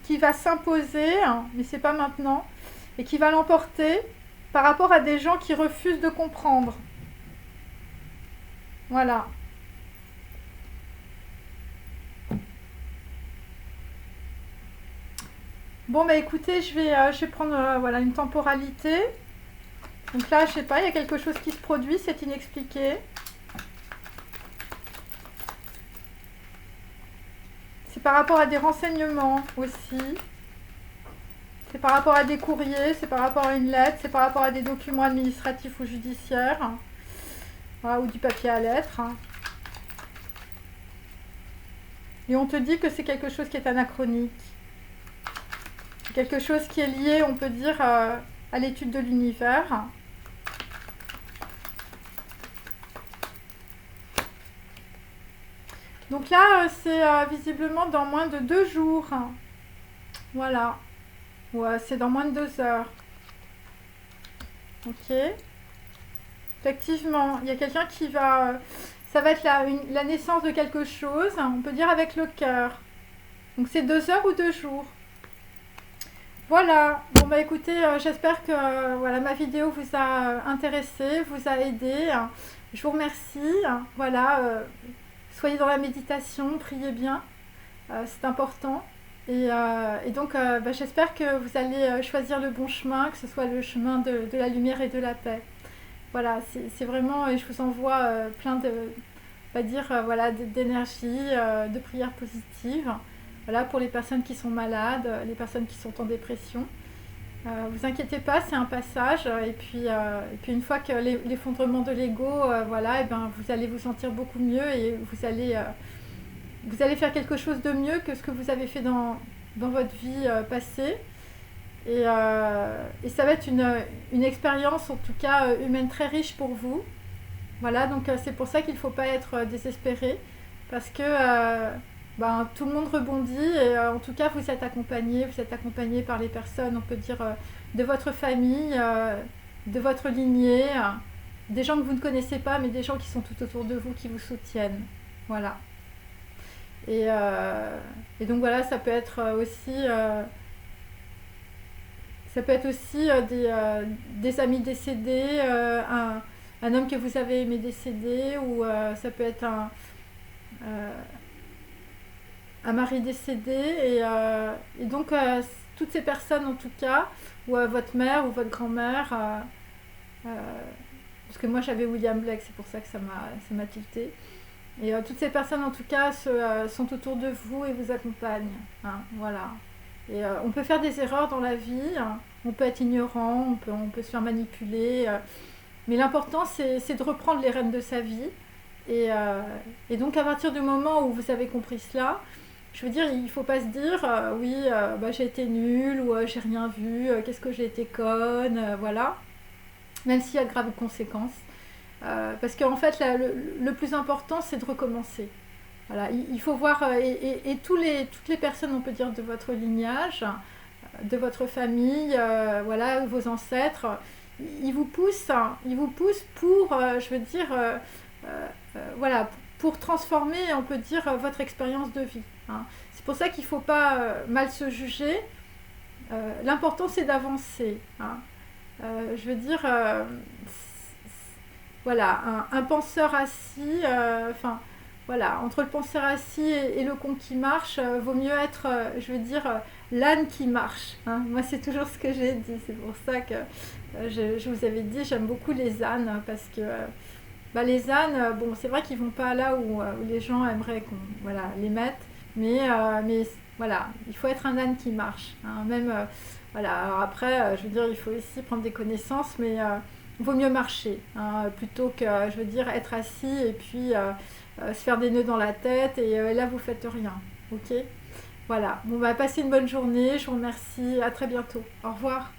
qui va s'imposer, hein, mais c'est pas maintenant, et qui va l'emporter par rapport à des gens qui refusent de comprendre. Voilà. Bon, bah écoutez, je vais prendre voilà, une temporalité. Donc là, je sais pas, il y a quelque chose qui se produit, c'est inexpliqué. C'est par rapport à des renseignements aussi. C'est par rapport à des courriers, c'est par rapport à une lettre, c'est par rapport à des documents administratifs ou judiciaires. Voilà, ou du papier à lettres. Et on te dit que c'est quelque chose qui est anachronique. Quelque chose qui est lié, on peut dire, à l'étude de l'univers. Donc là, c'est visiblement dans moins de 2 jours. Voilà. Ouais, c'est dans moins de 2 heures. Ok. Effectivement, il y a quelqu'un qui va... ça va être la naissance de quelque chose, on peut dire avec le cœur. Donc c'est 2 heures ou 2 jours. Voilà. Bon bah écoutez, j'espère que voilà, ma vidéo vous a intéressé, vous a aidé. Je vous remercie. Voilà. Soyez dans la méditation, priez bien. C'est important. Et donc, bah, j'espère que vous allez choisir le bon chemin, que ce soit le chemin de la lumière et de la paix. Voilà, c'est vraiment, et je vous envoie plein de, on va dire, voilà, d'énergie, de prières positives. Voilà, pour les personnes qui sont malades, les personnes qui sont en dépression. Vous inquiétez pas, c'est un passage. Et puis une fois que l'effondrement de l'ego, voilà, et ben, vous allez vous sentir beaucoup mieux et vous allez faire quelque chose de mieux que ce que vous avez fait dans votre vie passée. Et ça va être une expérience, en tout cas humaine, très riche pour vous. Voilà, donc c'est pour ça qu'il ne faut pas être désespéré, parce que ben, tout le monde rebondit, et en tout cas vous êtes accompagné par les personnes, on peut dire, de votre famille, de votre lignée, des gens que vous ne connaissez pas, mais des gens qui sont tout autour de vous, qui vous soutiennent. Voilà. Et donc voilà, ça peut être aussi... des amis décédés, un homme que vous avez aimé décédé, ou ça peut être un mari décédé. Et donc, toutes ces personnes, en tout cas, ou votre mère ou votre grand-mère, parce que moi j'avais William Blake, c'est pour ça que ça m'a tilté. Et toutes ces personnes, en tout cas, sont autour de vous et vous accompagnent. Hein, voilà. Et on peut faire des erreurs dans la vie, hein. On peut être ignorant, on peut se faire manipuler. Mais l'important, c'est de reprendre les rênes de sa vie. Et donc, à partir du moment où vous avez compris cela, je veux dire, il ne faut pas se dire oui, bah, j'ai été nulle, ou j'ai rien vu, qu'est-ce que j'ai été conne, voilà. Même s'il y a de graves conséquences. Parce qu'en fait, le plus important, c'est de recommencer. Voilà, il faut voir, et toutes les personnes, on peut dire, de votre lignage, de votre famille, voilà, vos ancêtres, ils vous poussent pour, je veux dire, voilà, pour transformer, on peut dire, votre expérience de vie. Hein. C'est pour ça qu'il ne faut pas mal se juger. L'important, c'est d'avancer. Hein. Je veux dire, voilà, un penseur assis, enfin... Voilà, entre le penseur assis et le con qui marche, vaut mieux être, je veux dire, l'âne qui marche. Hein. Moi, c'est toujours ce que j'ai dit. C'est pour ça que je vous avais dit, j'aime beaucoup les ânes, parce que bah, les ânes, bon, c'est vrai qu'ils vont pas là où les gens aimeraient qu'on les mette, mais voilà, il faut être un âne qui marche. Hein. Même, voilà, alors après, je veux dire, il faut aussi prendre des connaissances, mais il vaut mieux marcher, hein, plutôt que, je veux dire, être assis et puis... se faire des nœuds dans la tête, et là vous faites rien, ok. Voilà, bon bah passez une bonne journée, je vous remercie, à très bientôt, au revoir.